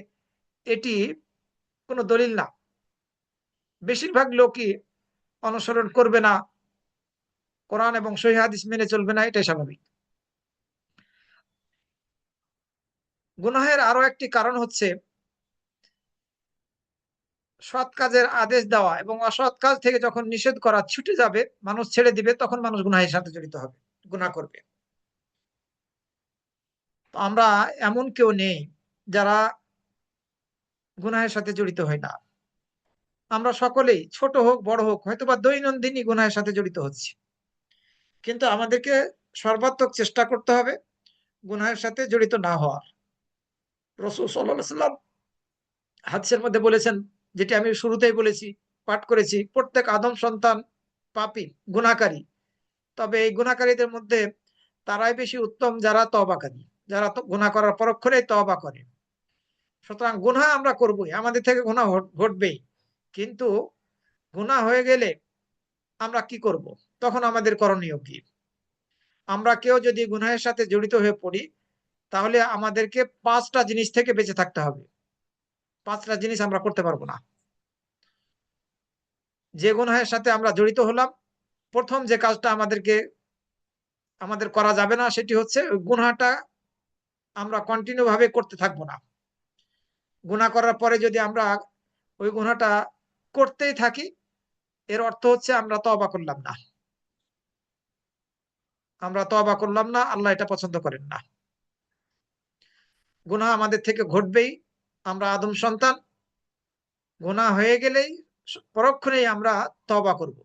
এটি কোনো দলিল না। বেশিরভাগ লোকই অনুসরণ করবে না, কোরআন এবং সহিহ হাদিস মেনে চলবে না, এটাই স্বাভাবিক। গুনাহের আরো একটি কারণ হচ্ছে সৎ কাজের আদেশ দেওয়া এবং অসৎ কাজ থেকে যখন নিষেধ করা ছুটে যাবে, মানুষ ছেড়ে দিবে, তখন মানুষ গুনাহের সাথে জড়িত হবে, গুনাহ করবে। আমরা এমন কেউ নেই যারা গুনাহের সাথে জড়িত হয় না। আমরা সকলেই, ছোট হোক বড় হোক, হয়তোবা দৈনন্দিনই গুনাহের সাথে জড়িত হচ্ছি, কিন্তু আমাদেরকে সর্বাত্মক চেষ্টা করতে হবে গুনাহের সাথে জড়িত না হওয়ার। রাসূল সাল্লাল্লাহু আলাইহি ওয়াসাল্লাম হাদিসের মধ্যে বলেছেন, যেটি আমি শুরুতেই বলেছি, পাঠ করেছি, প্রত্যেক আদম সন্তান পাপী, গুনাহকারী। তবে এই গুনাহকারীদের মধ্যে তারাই বেশি উত্তম যারা তওবাকারী, যারা তো গুনাহ করার পরক্ষণেই তওবা করে। সুতরাং গুনাহ আমরা করবই, আমাদের থেকে গুনাহ ঘটবেই, কিন্তু গুনাহ হয়ে গেলে আমরা কি করব? তখন আমাদের করণীয় কি? আমরা কেউ যদি গুনাহের সাথে জড়িত হয়ে পড়ি, তাহলে আমাদেরকে ৫টা জিনিস থেকে বেঁচে থাকতে হবে। ৫টা জিনিস আমরা করতে পারবো না। যে গুনাহের সাথে আমরা জড়িত হলাম, প্রথম যে কাজটা আমাদের করা যাবে না, সেটি হচ্ছে ওই গুনাহটা আমরা কন্টিনিউ ভাবে করতে থাকবো না। গুনাহ করার পরে যদি আমরা ওই গুনাহটা করতেই থাকি, এর অর্থ হচ্ছে আমরা তওবা করলাম না। আমরা তওবা করলাম না, আল্লাহ এটা পছন্দ করেন না। গুনাহ আমাদের থেকে ঘটবেই, আমরা আদম সন্তান। গুনাহ হয়ে গেলেই পরক্ষণেই আমরা তওবা করব,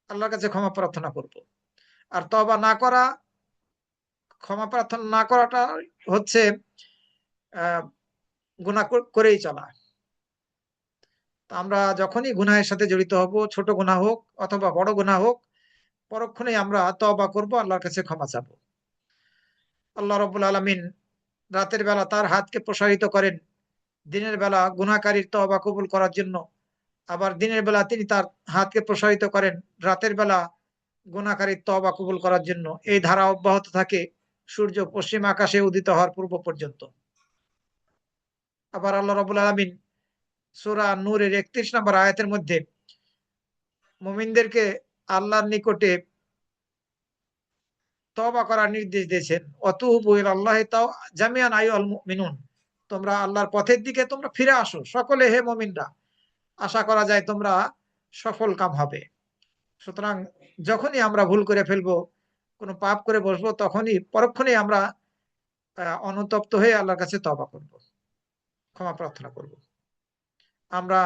আল্লাহর কাছে ক্ষমা প্রার্থনা করব। আর তওবা না করা, ক্ষমা প্রার্থনা না করাটা হচ্ছে আহ গুনাহ করেই চলা। তা আমরা যখনই গুনাহের সাথে জড়িত হব, ছোট গুনাহ হোক অথবা বড় গুনাহ হোক, পরক্ষণেই আমরা তওবা করব, আল্লাহর কাছে ক্ষমা চাবো। আল্লাহ রাব্বুল আলামিন রাতের বেলা তার হাতকে প্রসারিত করেন দিনের বেলা গুনাহকারীর তওবা কবুল করার জন্য। আবার দিনের বেলা তিনি তার হাতকে প্রসারিত করেন রাতের বেলা গুনাহকারীর তওবা কবুল করার জন্য। এই ধারা অব্যাহত থাকে সূর্য পশ্চিম আকাশে উদিত হওয়ার পূর্ব পর্যন্ত। আবার আল্লাহ রাব্বুল আলামিন সূরা নূরের ৩১ নম্বর আয়াতের মধ্যে মুমিনদেরকে আল্লাহর নিকটে তওবা করার নির্দেশ দিয়েছেন। অতুবু ইলাল্লাহি জামিআন আইয়ুহাল মুমিনুন, তোমরা আল্লাহর পথের দিকে তোমরা ফিরে আসো সকলে, হে মুমিনরা। আশা করা যায় তোমরা সফল কাম হবে। সুতরাং যখনই আমরা ভুল করে ফেলবো, কোনো পাপ করে বসবো, তখনই পরক্ষণেই আমরা অনুতপ্ত হয়ে আল্লাহর কাছে তওবা করব, ক্ষমা প্রার্থনা করব। আমরা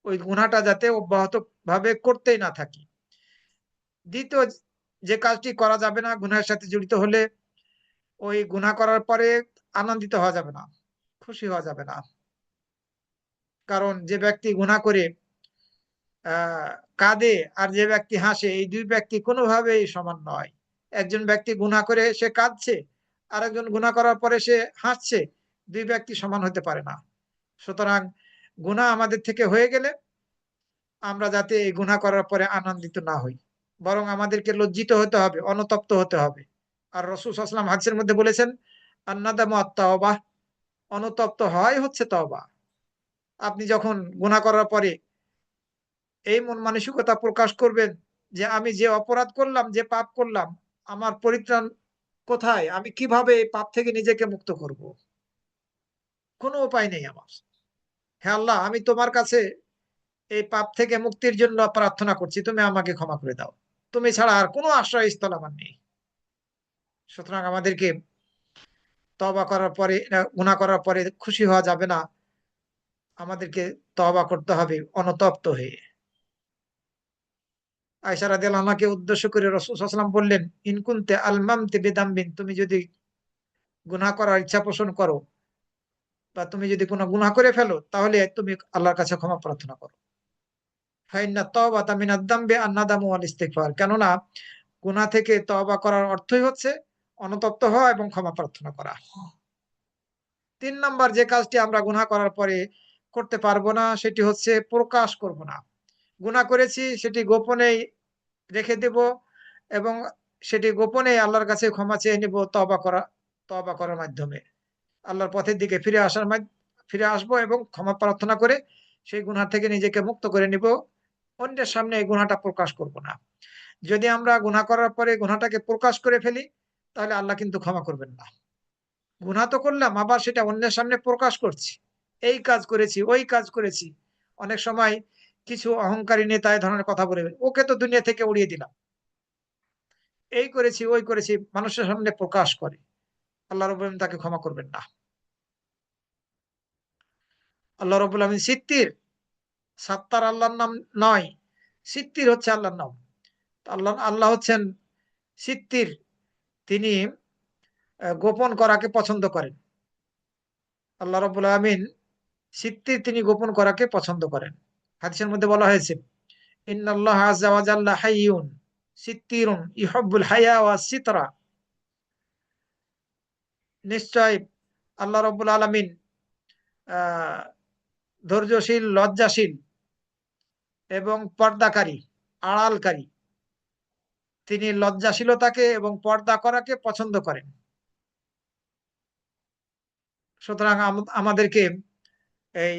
ওই গুনাহটা যাতে অব্যাহত ভাবে করতেই না থাকি। দ্বিতীয় যে কাজটি করা যাবে না গুনাহের সাথে জড়িত হলে, ওই গুনাহ করার পরে আনন্দিত হওয়া যাবে না, খুশি হওয়া যাবে না। কারণ যে ব্যক্তি গুনাহ করে কাঁদে আর যে ব্যক্তি হাসে, এই ২ ব্যক্তি কোনোভাবেই সমান নয়। একজন ব্যক্তি গুনাহ করে সে কাঁদছে, আরেকজন গুনাহ করার পরে সে হাসছে। ২ ব্যক্তি সমান হতে পারে না। সুতরাং গুনাহ আমাদের থেকে হয়ে গেলে আমরা যাতে এই গুনাহ করার পরে আনন্দিত না হই, বরং আমাদেরকে লজ্জিত হতে হবে, অনুতপ্ত হতে হবে। আর রাসূল সাল্লাল্লাহু আলাইহি ওয়াসাল্লাম হাদিসের মধ্যে বলেছেন, আন-নাদামু আত-তাওবাহ, অনুতপ্ত হওয়াই হচ্ছে তওবা। আপনি যখন গুনাহ করার পরে এই মন মানসিকতা প্রকাশ করবেন যে আমি যে অপরাধ করলাম, যে পাপ করলাম, আমার পরিত্রাণ কোথায়? আমি কিভাবে এই পাপ থেকে নিজেকে মুক্ত করব? কোনো উপায় নেই আমার। হে আল্লাহ, আমি তোমার কাছে এই পাপ থেকে মুক্তির জন্য প্রার্থনা করছি। তুমি আমাকে ক্ষমা করে দাও। তুমি ছাড়া আর কোনো আশ্রয়স্থল আমার নেই। সুতরাং আমাদেরকে তওবা করার পরে, গুনাহ করার পরে খুশি হওয়া যাবে না। আমাদেরকে তওবা করতে হবে অনুতপ্ত হয়ে। আয়েশা রাদিয়াল্লাহু আনহাকে উদ্দেশ্য করে রাসূল সাল্লাল্লাহু আলাইহি ওয়াসাল্লাম বললেন, "ইন কুনতে আলমামতি বিদামবিন", তুমি যদি গুনাহ করার ইচ্ছা পোষণ করো বা তুমি যদি কোনো গুনাহ করে ফেলো, তাহলে তুমি আল্লাহর কাছে ক্ষমা প্রার্থনা করো। ফাইন্নাত তাওবাতা মিনাদ দামবি আন-নাদামু ওয়াল ইস্তিগফার। কেননা গুনাহ থেকে তওবা করার অর্থই হচ্ছে অনুতপ্ত হওয়া এবং ক্ষমা প্রার্থনা করা। ৩ নাম্বার যে কাজটি আমরা গুনাহ করার পরে করতে পারবো না সেটি হচ্ছে প্রকাশ করব না। গুনাহ করেছি সেটি গোপনেই রেখে দেব এবং সেটি গোপনেই আল্লাহর কাছে ক্ষমা চেয়ে নিব তওবা করার মাধ্যমে। আল্লাহর পথের দিকে ফিরে আসবো এবং ক্ষমা প্রার্থনা করে সেই গুনাহ থেকে নিজেকে মুক্ত করে নিব। অন্যের সামনে এই গুনাহটা প্রকাশ করব না। যদি আমরা গুনাহ করার পরে গুনাহটাকে প্রকাশ করে ফেলি তাহলে আল্লাহ কিন্তু ক্ষমা করবেন না। গুনাহ তো করলাম আবার সেটা অন্যের সামনে প্রকাশ করছি। এই কাজ করেছি, ওই কাজ করেছি। অনেক সময় কিছু অহংকারী নেতা এ ধরনের কথা বলে, ওকে তো দুনিয়া থেকে উড়িয়ে দিলাম। এই করেছি, ওই করেছি মানুষের সামনে প্রকাশ করে। আল্লাহ রাব্বুল আলামিন তাকে ক্ষমা করবেন না। আল্লাহ রাব্বুল আলামিন সিত্তির, সাত্তার আল্লাহর নাম নয়। সিত্তির হচ্ছে আল্লাহর নাম। আল্লাহ আল্লাহ হচ্ছেন সিত্তির। তিনি গোপন করাকে পছন্দ করেন। আল্লাহ রাব্বুল আলামিন সিত্তির, তিনি গোপন করাকে পছন্দ করেন। হাদিসের মধ্যে বলা হয়েছে, ইন্নাল্লাহা আযজা ওয়া জাল্লা হাইয়্যুন সিত্তিরুন ইউহিব্বুল হায়া ওয়াস সিতরা। নিশ্চয় আল্লাহ রাব্বুল আলামিন আহ ধৈর্যশীল, লজ্জাশীল এবং পর্দাকারী, আড়ালকারী। তিনি লজ্জাশীলতাকে এবং পর্দা করাকে পছন্দ করেন। সুতরাং আমাদেরকে এই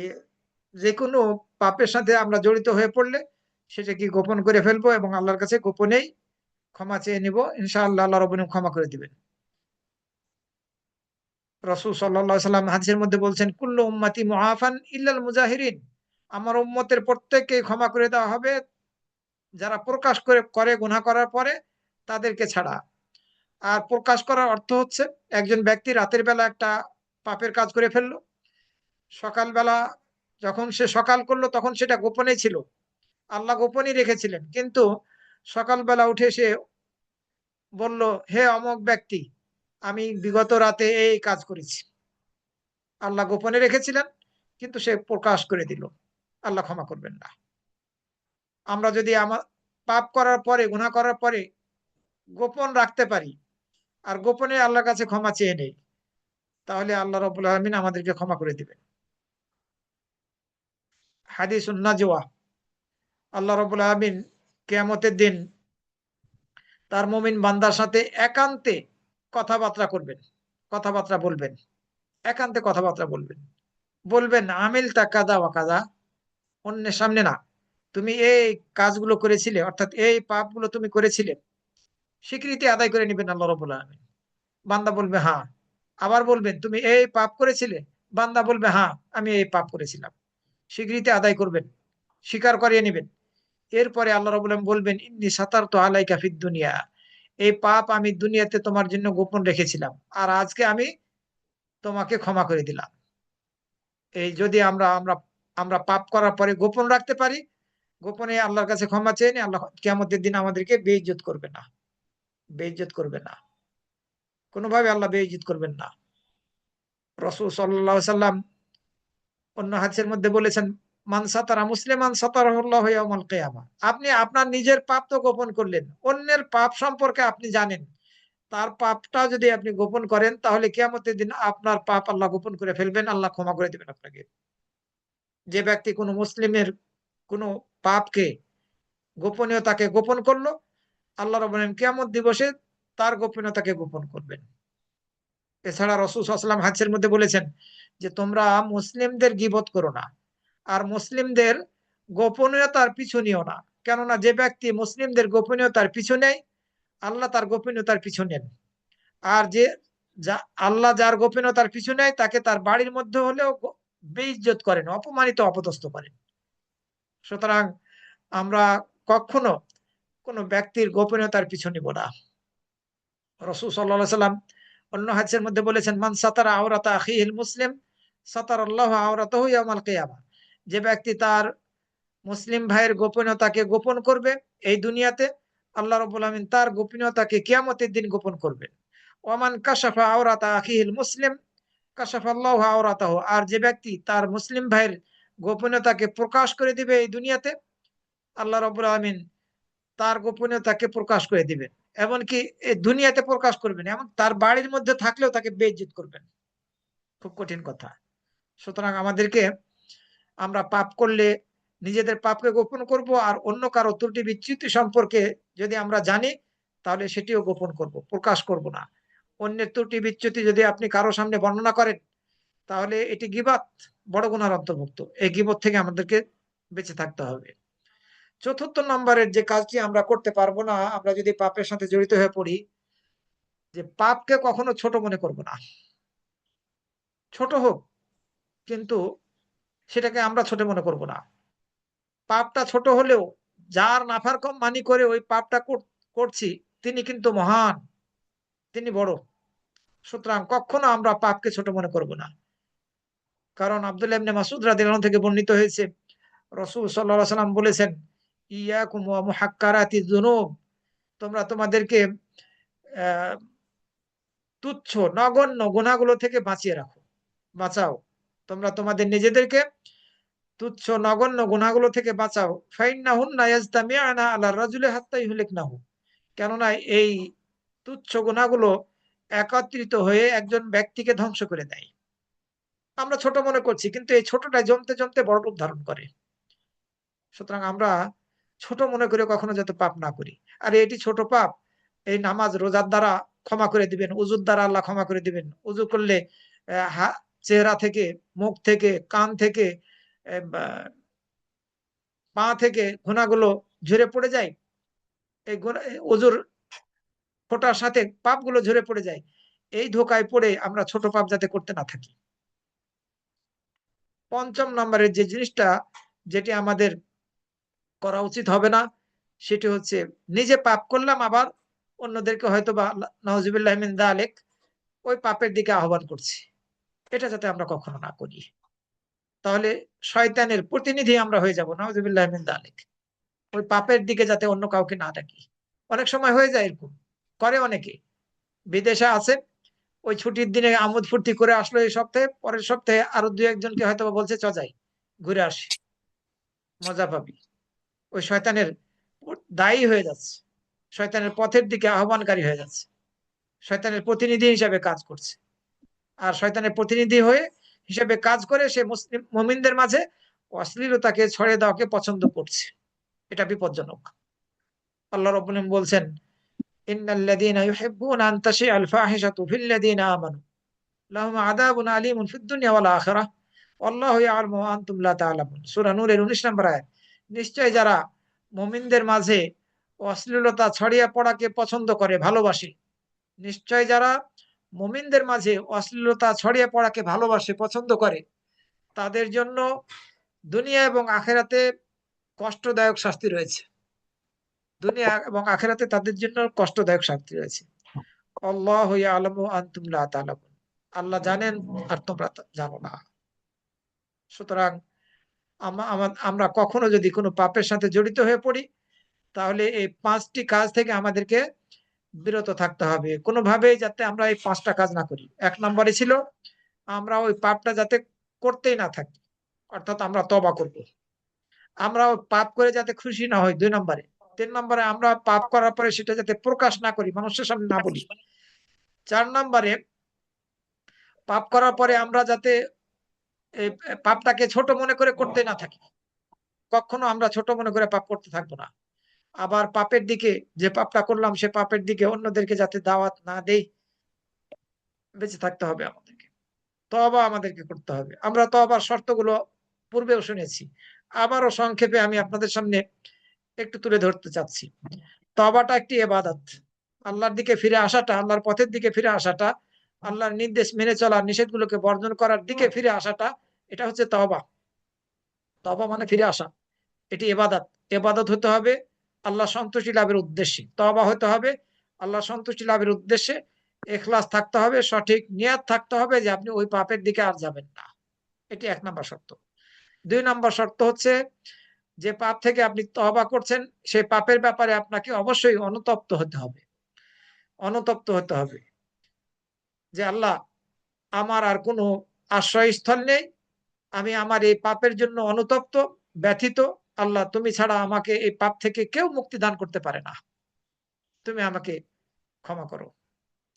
যেকোনো পাপের সাথে আমরা জড়িত হয়ে পড়লে সেটাকে গোপন করে ফেলবো এবং আল্লাহর কাছে গোপনেই ক্ষমা চেয়ে নিব। ইনশাআল্লাহ আল্লাহ রাব্বুল আলামিন ক্ষমা করে দিবেন। রাসূল সাল্লাল্লাহু আলাইহি সাল্লাম হাদিসের মধ্যে বলছেন, কুল্লু উম্মতি মুআফান ইল্লাল মুজাহিরিন। আমার উম্মতের প্রত্যেককে ক্ষমা করে দেওয়া হবে, যারা প্রকাশ করে গুনাহ করার পরে তাদেরকে ছাড়া। আর প্রকাশ করার অর্থ হচ্ছে একজন ব্যক্তি রাতের বেলা একটা পাপের কাজ করে ফেললো। সকালবেলা যখন সে সকাল করলো তখন সেটা গোপনেই ছিল। আল্লাহ গোপনই রেখেছিলেন। কিন্তু সকালবেলা উঠে সে বলল, হে অমুক ব্যক্তি, আমি বিগত রাতে এই কাজ করেছি। আল্লাহ গোপনে রেখেছিলেন কিন্তু সে প্রকাশ করে দিল। আল্লাহ ক্ষমা করবেন না। আমরা যদি পাপ করার পরে, গুনাহ করার পরে গোপন রাখতে পারি আর গোপনে আল্লাহর কাছে ক্ষমা চেয়ে নেই, তাহলে আল্লাহ রাব্বুল আলামিন আমাদেরকে ক্ষমা করে দিবেন। হাদিসুন নাজওয়া, আল্লাহ রাব্বুল আলামিন কিয়ামতের দিন তার মুমিন বান্দার সাথে একান্তে কথাবার্তা করবেন, কথাবার্তা বলবেন, একান্তে কথাবার্তা বলবেন। বলবেন, আমিলতা কাযা ওয়া কাযা, অন্যের সামনে না। তুমি এই কাজগুলো করেছিলে, অর্থাৎ এই পাপগুলো তুমি করেছিলে। স্বীকৃতি আদায় করে নিবেন আল্লাহ রাব্বুল আলামিন। বান্দা বলবে হ্যাঁ। আবার বলবেন, তুমি এই পাপ করেছিলে। বান্দা বলবে হ্যাঁ, আমি এই পাপ করেছিলাম। স্বীকৃতি আদায় করবেন, স্বীকার করিয়ে নিবেন। এরপরে আল্লাহ রাব্বুল আলামিন বলবেন, ইন্নী সাতারতু আলাইকা ফিদ দুনিয়া। এই পাপ আমি দুনিয়াতে তোমার জন্য গোপন রেখেছিলাম, আর আজকে আমি তোমাকে ক্ষমা করে দিলাম। এই যদি আমরা আমরা আমরা পাপ করার পরে গোপন রাখতে পারি, গোপনে আল্লাহর কাছে ক্ষমা চেয়ে নিই, আল্লাহ কিয়ামতের দিন আমাদেরকে বেইজ্জত করবে না। বেইজ্জত করবে না, কোনোভাবে আল্লাহ বেইজ্জত করবেন না। রাসূল সাল্লাল্লাহু আলাইহি সাল্লাম অন্য হাদিসের মধ্যে বলেছেন, মান সাতারা মুসলিমান সাতারাহুল্লাহু ইয়াউমাল কিয়ামা। আপনি আপনার নিজের পাপ তো গোপন করলেন, অন্যের পাপ সম্পর্কে আপনি জানেন। তার পাপটা যদি আপনি গোপন করেন তাহলে কিয়ামতের দিন আপনার পাপ আল্লাহ গোপন করে ফেলবেন, আল্লাহ ক্ষমা করে দিবেন আপনাকে। যে ব্যক্তি কোনো মুসলিমের কোনো পাপকে, গোপনীয়তাকে গোপন করলো, আল্লাহ রাব্বুল আলামিন কিয়ামত দিবসে তার গোপনীয়তাকে গোপন করবেন। এছাড়া রাসূল সাল্লাল্লাহু আলাইহি ওয়াসাল্লাম হাদিসের মধ্যে বলেছেন যে, তোমরা মুসলিমদের গীবত করো না আর মুসলিমদের গোপনীয়তার পিছু নিও না। কেননা যে ব্যক্তি মুসলিমদের গোপনীয়তার পিছু নেয়, আল্লাহ তার গোপনীয়তার পিছু নেন। আর আল্লাহ যার গোপনীয়তার পিছু নেয় তাকে তার বাড়ির মধ্যে হলেও বেইজ্জত করেন, অপমানিত, অপদস্থ করেন। সুতরাং আমরা কখনো কোনো ব্যক্তির গোপনীয়তার পিছু নিব না। রাসূল সাল্লাল্লাহু আলাইহি সাল্লাম অন্য হাদিসের মধ্যে বলেছেন, মান সাতারা আওরাতা আখিহিল মুসলিম সাতারাল্লাহু আওরাতাহু ইয়াউমাল কিয়ামা। যে ব্যক্তি তার মুসলিম ভাইয়ের গোপনীয়তাকে গোপন করবে এই দুনিয়াতে, আল্লাহ রাব্বুল আলামিন তার গোপনীয়তাকে কিয়ামতের দিন গোপন করবেন। ওয়ামান কাশাফা আওরাতা আখিহিল মুসলিম কাশাফাল্লাহু আওরাতাহু। আর যে ব্যক্তি তার মুসলিম ভাইয়ের গোপনীয়তাকে প্রকাশ করে দিবে এই দুনিয়াতে, আল্লাহ রাব্বুল আলামিন তার গোপনীয়তাকে প্রকাশ করে দিবেন। এমনকি এই দুনিয়াতে প্রকাশ করবেন, এমন তার বাড়ির মধ্যে থাকলেও তাকে বেইজ্জত করবেন। খুব কঠিন কথা। সুতরাং আমাদেরকে, আমরা পাপ করলে নিজেদের পাপকে গোপন করব, আর অন্য কারো ত্রুটি বিচ্যুতি সম্পর্কে যদি আমরা জানি তাহলে সেটিও গোপন করব, প্রকাশ করব না। অন্যের ত্রুটি বিচ্যুতি যদি আপনি কারো সামনে বর্ণনা করেন তাহলে এটি গীবত, বড় গুনার অন্তর্ভুক্ত। এই গীবত থেকে আমাদেরকে বেঁচে থাকতে হবে। চতুর্থ নম্বরের যে কাজটি আমরা করতে পারবো না, আমরা যদি পাপের সাথে জড়িত হয়ে পড়ি, যে পাপকে কখনো ছোট মনে করব না। ছোট হোক, কিন্তু সেটাকে আমরা ছোট মনে করব না। পাপটা ছোট হলেও যার নাফার কম মানি করে ওই পাপটা করছি, তিনি কিন্তু মহান, তিনি বড়। সুতরাং কখনো আমরা পাপকে ছোট মনে করব না। কারণ আব্দুল্লাহ ইবনে মাসউদ রাদিয়াল্লাহু থেকে বর্ণিত হয়েছে, রাসূল সাল্লাল্লাহু আলাইহি সাল্লাম বলেছেন, ইয়াকুম ওয়া মুহাক্কারাতিয যুনুব, তোমরা তোমাদেরকে আহ, তুচ্ছ নগণ্য গুনাহগুলো থেকে বাঁচিয়ে রাখো, বাঁচাও। তোমরা তোমাদের নিজেদেরকে তুচ্ছ নগণ্য গুনাহগুলো থেকে বাঁচাও। ফাইন্নাহুন্না ইয়াজতামিউনা আলা রাজুলি হাত্তা ইহলিকনাহু, কেননা এই তুচ্ছ গুনাহগুলো একত্রিত হয়ে একজন ব্যক্তিকে ধ্বংস করে দেয়। আমরা ছোট মনে করছি, কিন্তু এই ছোটটা জমতে জমতে বড় রূপ ধারণ করে। সুতরাং আমরা ছোট মনে করে কখনো যাতে পাপ না করি। আর এটি ছোট পাপ, এই নামাজ রোজার দ্বারা ক্ষমা করে দিবেন, উজুর দ্বারা আল্লাহ ক্ষমা করে দিবেন। উজু করলে চেহারা থেকে, মুখ থেকে, কান থেকে, পা থেকে গুনাহগুলো ঝরে পড়ে যায়। এই উজুর ফোঁটার সাথে পাপগুলো ঝরে পড়ে যায়। এই ধোকায় পড়ে আমরা ছোট পাপ যাতে করতে না থাকি। পঞ্চম নম্বরের যে জিনিসটা, যেটি আমাদের করা উচিত হবে না, সেটি হচ্ছে নিজে পাপ করলাম আবার অন্যদেরকে হয়তো বা নাউজুবিল্লাহ মিন যালিক ওই পাপের দিকে আহ্বান করছি। এটা যাতে আমরা কখনো না করি, তাহলে শয়তানের প্রতিনিধি আমরা হয়ে যাব, নাউজুবিল্লাহ মিন যালিক। ওই পাপের দিকে যাতে অন্য কাউকে না ডাকি। অনেক সময় হয়ে যায় এরকম, করে অনেকে। বিদেশে আছে, ওই ছুটির দিনে আমোদ ফুর্তি করে আসলো এই সপ্তাহে, পরের সপ্তাহে আরো দু একজনকে হয়তো বলছে চ যাই, ঘুরে আসি, মজা পাবি। ওই শয়তানের দায়ী হয়ে যাচ্ছে, শয়তানের পথের দিকে আহ্বানকারী হয়ে যাচ্ছে, শয়তানের প্রতিনিধি হিসাবে কাজ করছে। আর শয়তানের প্রতিনিধি হয়ে হিসেবে কাজ করে সে মুসলিম মুমিনদের মাঝে অশ্লীলতাকে ছড়িয়ে দেওয়াকে পছন্দ করছে। এটা বিপজ্জনক। আল্লাহ রাব্বুল আলামিন বলছেন, ইন্নাল্লাযীনা ইউহিব্বুনা আন তাশিআল ফাহিশাতু ফিল্লাযীনা আমানু লাহুম আযাবুন আলীমুন ফিদ দুনিয়া ওয়াল আখিরাহ ওয়াল্লাহু ইয়ালামু ওয়া আনতুম লা তা'লামুন। সূরা নূরের 19 নম্বর আয়াত। নিশ্চয় যারা মুমিনদের মাঝে অশ্লীলতা ছড়িয়ে পড়াকে পছন্দ করে, ভালোবাসে, নিশ্চয় যারা মুমিনদের মাঝে অশ্লীলতা ছড়িয়ে পড়াকে ভালোবাসে, পছন্দ করে, তাদের জন্য দুনিয়া এবং আখেরাতে কষ্টদায়ক শাস্তি রয়েছে। দুনিয়া এবং আখেরাতে তাদের জন্য কষ্টদায়ক শাস্তি রয়েছে। আল্লাহু ইয়ালামু ওয়া আনতুম লা তা'লামুন, আল্লাহ জানেন আর তোমরা জানো না। সুতরাং আমরা কখনো যদি কোনো পাপের সাথে জড়িত হয়ে পড়ি, তাহলে এই পাঁচটি কাজ থেকে আমাদেরকে বিরত থাকতে হবে, কোনোভাবেই যাতে আমরা এই পাঁচটা কাজ না করি। এক নম্বরে ছিল আমরা ওই পাপটা যাতে করতেই না থাকি, অর্থাৎ আমরা তওবা করব। আমরা ওই পাপ করে যাতে খুশি না হই, 2 নম্বরে। 3 নম্বরে আমরা পাপ করার পরে সেটা যাতে প্রকাশ না করি, মানুষের সামনে না বলি। 4 নম্বরে পাপ করার পরে আমরা যাতে এই পাপটাকে ছোট মনে করে করতে না থাকি, কখনো আমরা ছোট মনে করে পাপ করতে থাকবো না। আবার পাপের দিকে, যে পাপটা করলাম সে পাপের দিকে অন্যদেরকে যাতে দাওয়াত না দেই, বেঁচে থাকতে হবে আমাদেরকে। তওবা আমাদেরকে করতে হবে। আমরা তওবার শর্তগুলো পূর্বেও শুনেছি, আবারও সংক্ষেপে আমি আপনাদের সামনে একটু তুলে ধরতে চাচ্ছি। তওবাটা একটি ইবাদত। আল্লাহর দিকে ফিরে আসাটা, আল্লাহর পথের দিকে ফিরে আসাটা, আল্লাহর নির্দেশ মেনে চলার, নিষেধগুলোকে বর্জন করার দিকে ফিরে আসাটা, এটা হচ্ছে তওবা। তওবা মানে ফিরে আসা, এটি ইবাদত। ইবাদত হতে হবে আল্লাহ সন্তুষ্টি লাভের উদ্দেশ্যে, তওবা হতে হবে আল্লাহ সন্তুষ্টি লাভের উদ্দেশ্যে। ইখলাস থাকতে হবে, সঠিক নিয়াত থাকতে হবে যে আপনি ওই পাপের দিকে আর যাবেন না। এটি 1 নম্বর শর্ত। 2 নম্বর শর্ত হচ্ছে, যে পাপ থেকে আপনি তওবা করছেন সেই পাপের ব্যাপারে আপনাকে অবশ্যই অনুতপ্ত হতে হবে। অনুতপ্ত হতে হবে যে আল্লাহ, আমার আর কোনো আশ্রয়স্থল নেই, আমি আমার এই পাপের জন্য অনুতপ্ত, ব্যথিত। আল্লাহ, তুমি ছাড়া আমাকে এই পাপ থেকে কেউ মুক্তি দান করতে পারে না। তুমি আমাকে ক্ষমা করো।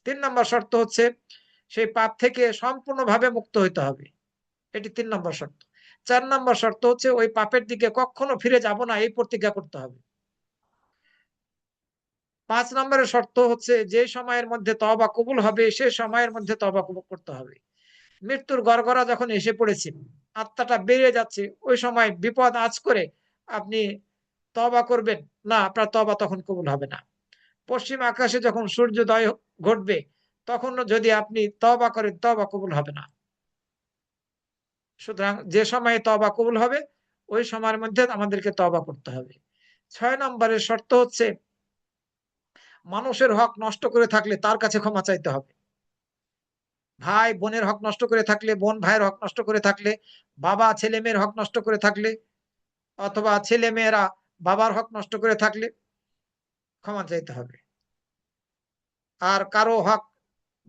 3 নম্বর শর্ত হচ্ছে সেই পাপ থেকে সম্পূর্ণভাবে মুক্ত হইতে হবে, এটি 3 নম্বর শর্ত। 4 নম্বর শর্ত হচ্ছে ওই পাপের দিকে কখনো ফিরে যাব না, এই প্রতিজ্ঞা করতে হবে। 5 নম্বরের শর্ত হচ্ছে যে সময়ের মধ্যে তওবা কবুল হবে সে সময়ের মধ্যে তওবা কবুল করতে হবে। মৃত্যুর গড়গড়া যখন এসে পড়েছে, আত্মাটা বেড়ে যাচ্ছে, ওই সময় বিপদ আঁচ করে আপনি তওবা করবেন না, আপনার তওবা তখন কবুল হবে না। পশ্চিম আকাশে যখন সূর্যোদয় ঘটবে তখন যদি আপনি তওবা করেন তওবা কবুল হবে না। সুতরাং যে সময়ে তওবা কবুল হবে ওই সময়ের মধ্যে আমাদেরকে তওবা করতে হবে। 6 নম্বরের শর্ত হচ্ছে মানুষের হক নষ্ট করে থাকলে তার কাছে ক্ষমা চাইতে হবে। ভাই বোনের হক নষ্ট করে থাকলে, বোন ভাইয়ের হক নষ্ট করে থাকলে, বাবা ছেলে মেয়ের হক নষ্ট করে থাকলে, অথবা ছেলে মেয়েরা বাবার হক নষ্ট করে থাকলে ক্ষমা চাইতে হবে। আর কারো হক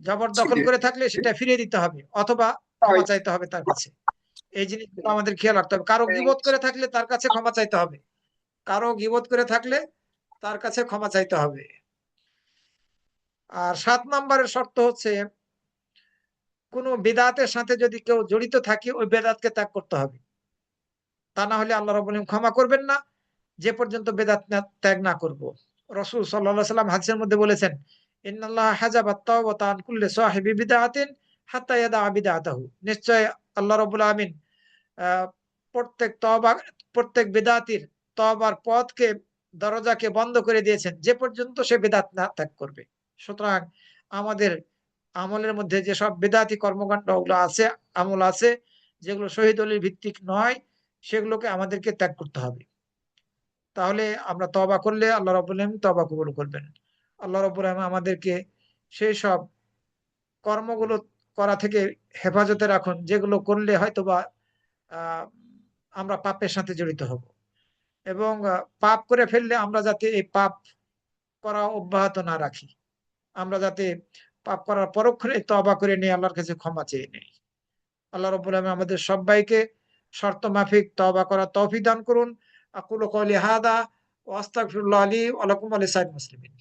জবরদখল করে থাকলে সেটা ফিরিয়ে দিতে হবে, অথবা ক্ষমা চাইতে হবে তার কাছে। এই জিনিসগুলো আমাদের খেয়াল রাখতে হবে। কারো গীবত করে থাকলে তার কাছে ক্ষমা চাইতে হবে, কারো গীবত করে থাকলে তার কাছে ক্ষমা চাইতে হবে। আর 7 নম্বরের শর্ত হচ্ছে কোন বিদআতের সাথে যদি কেউ জড়িত থাকে ওই বেদাতকে ত্যাগ করতে হবে। তা না হলে আল্লাহ রাব্বুল আলামিন ক্ষমা করবেন না যে পর্যন্ত বেদাত ত্যাগ না করব। রাসূল সাল্লাল্লাহু আলাইহি সাল্লাম হাদিসের মধ্যে বলেছেন, ইন্নাল্লাহ হাজাবাত তাওবাতা আন কুল্লি সাহিবি বিদআতিন হাত্তা ইয়াদা বিদআতাহু। নিশ্চয় আল্লাহ রাব্বুল আলামিন আহ, প্রত্যেক বেদাতির তওবার পথকে, দরজাকে বন্ধ করে দিয়েছেন যে পর্যন্ত সে বেদাত না ত্যাগ করবে। সুতরাং আমাদের আমলের মধ্যে যেসব বেদাতি কর্মকাণ্ড আছে, আমল আছে, যেগুলো সহিহ দলিল ভিত্তিক নয়, সেগুলোকে আমাদেরকে ত্যাগ করতে হবে। তাহলে আমরা তওবা করলে আল্লাহ রাব্বুল আলামিন তওবা কবুল করবেন। আল্লাহ রাব্বুল আলামিন আমাদেরকে সেই সব কর্মগুলো করা থেকে হেফাজতে রাখুন যেগুলো করলে হয়তোবা আহ আমরা পাপের সাথে জড়িত হব, এবং পাপ করে ফেললে আমরা যাতে এই পাপ করা অব্যাহত না রাখি, আমরা যাতে পাপ করার পরক্ষণে তওবা করে নিয়ে আল্লাহর কাছে ক্ষমা চেয়ে নেই। আল্লাহ রাব্বুল আলামিন আমাদের সবাইকে শর্ত মাফিক তওবা করার তৌফিক দান করুন। আকুলু কওলি হাদা ওয়া আস্তাগফিরুল্লাহ লি ওয়া লাকুম ওয়া লিসাইরিল মুসলিমিন।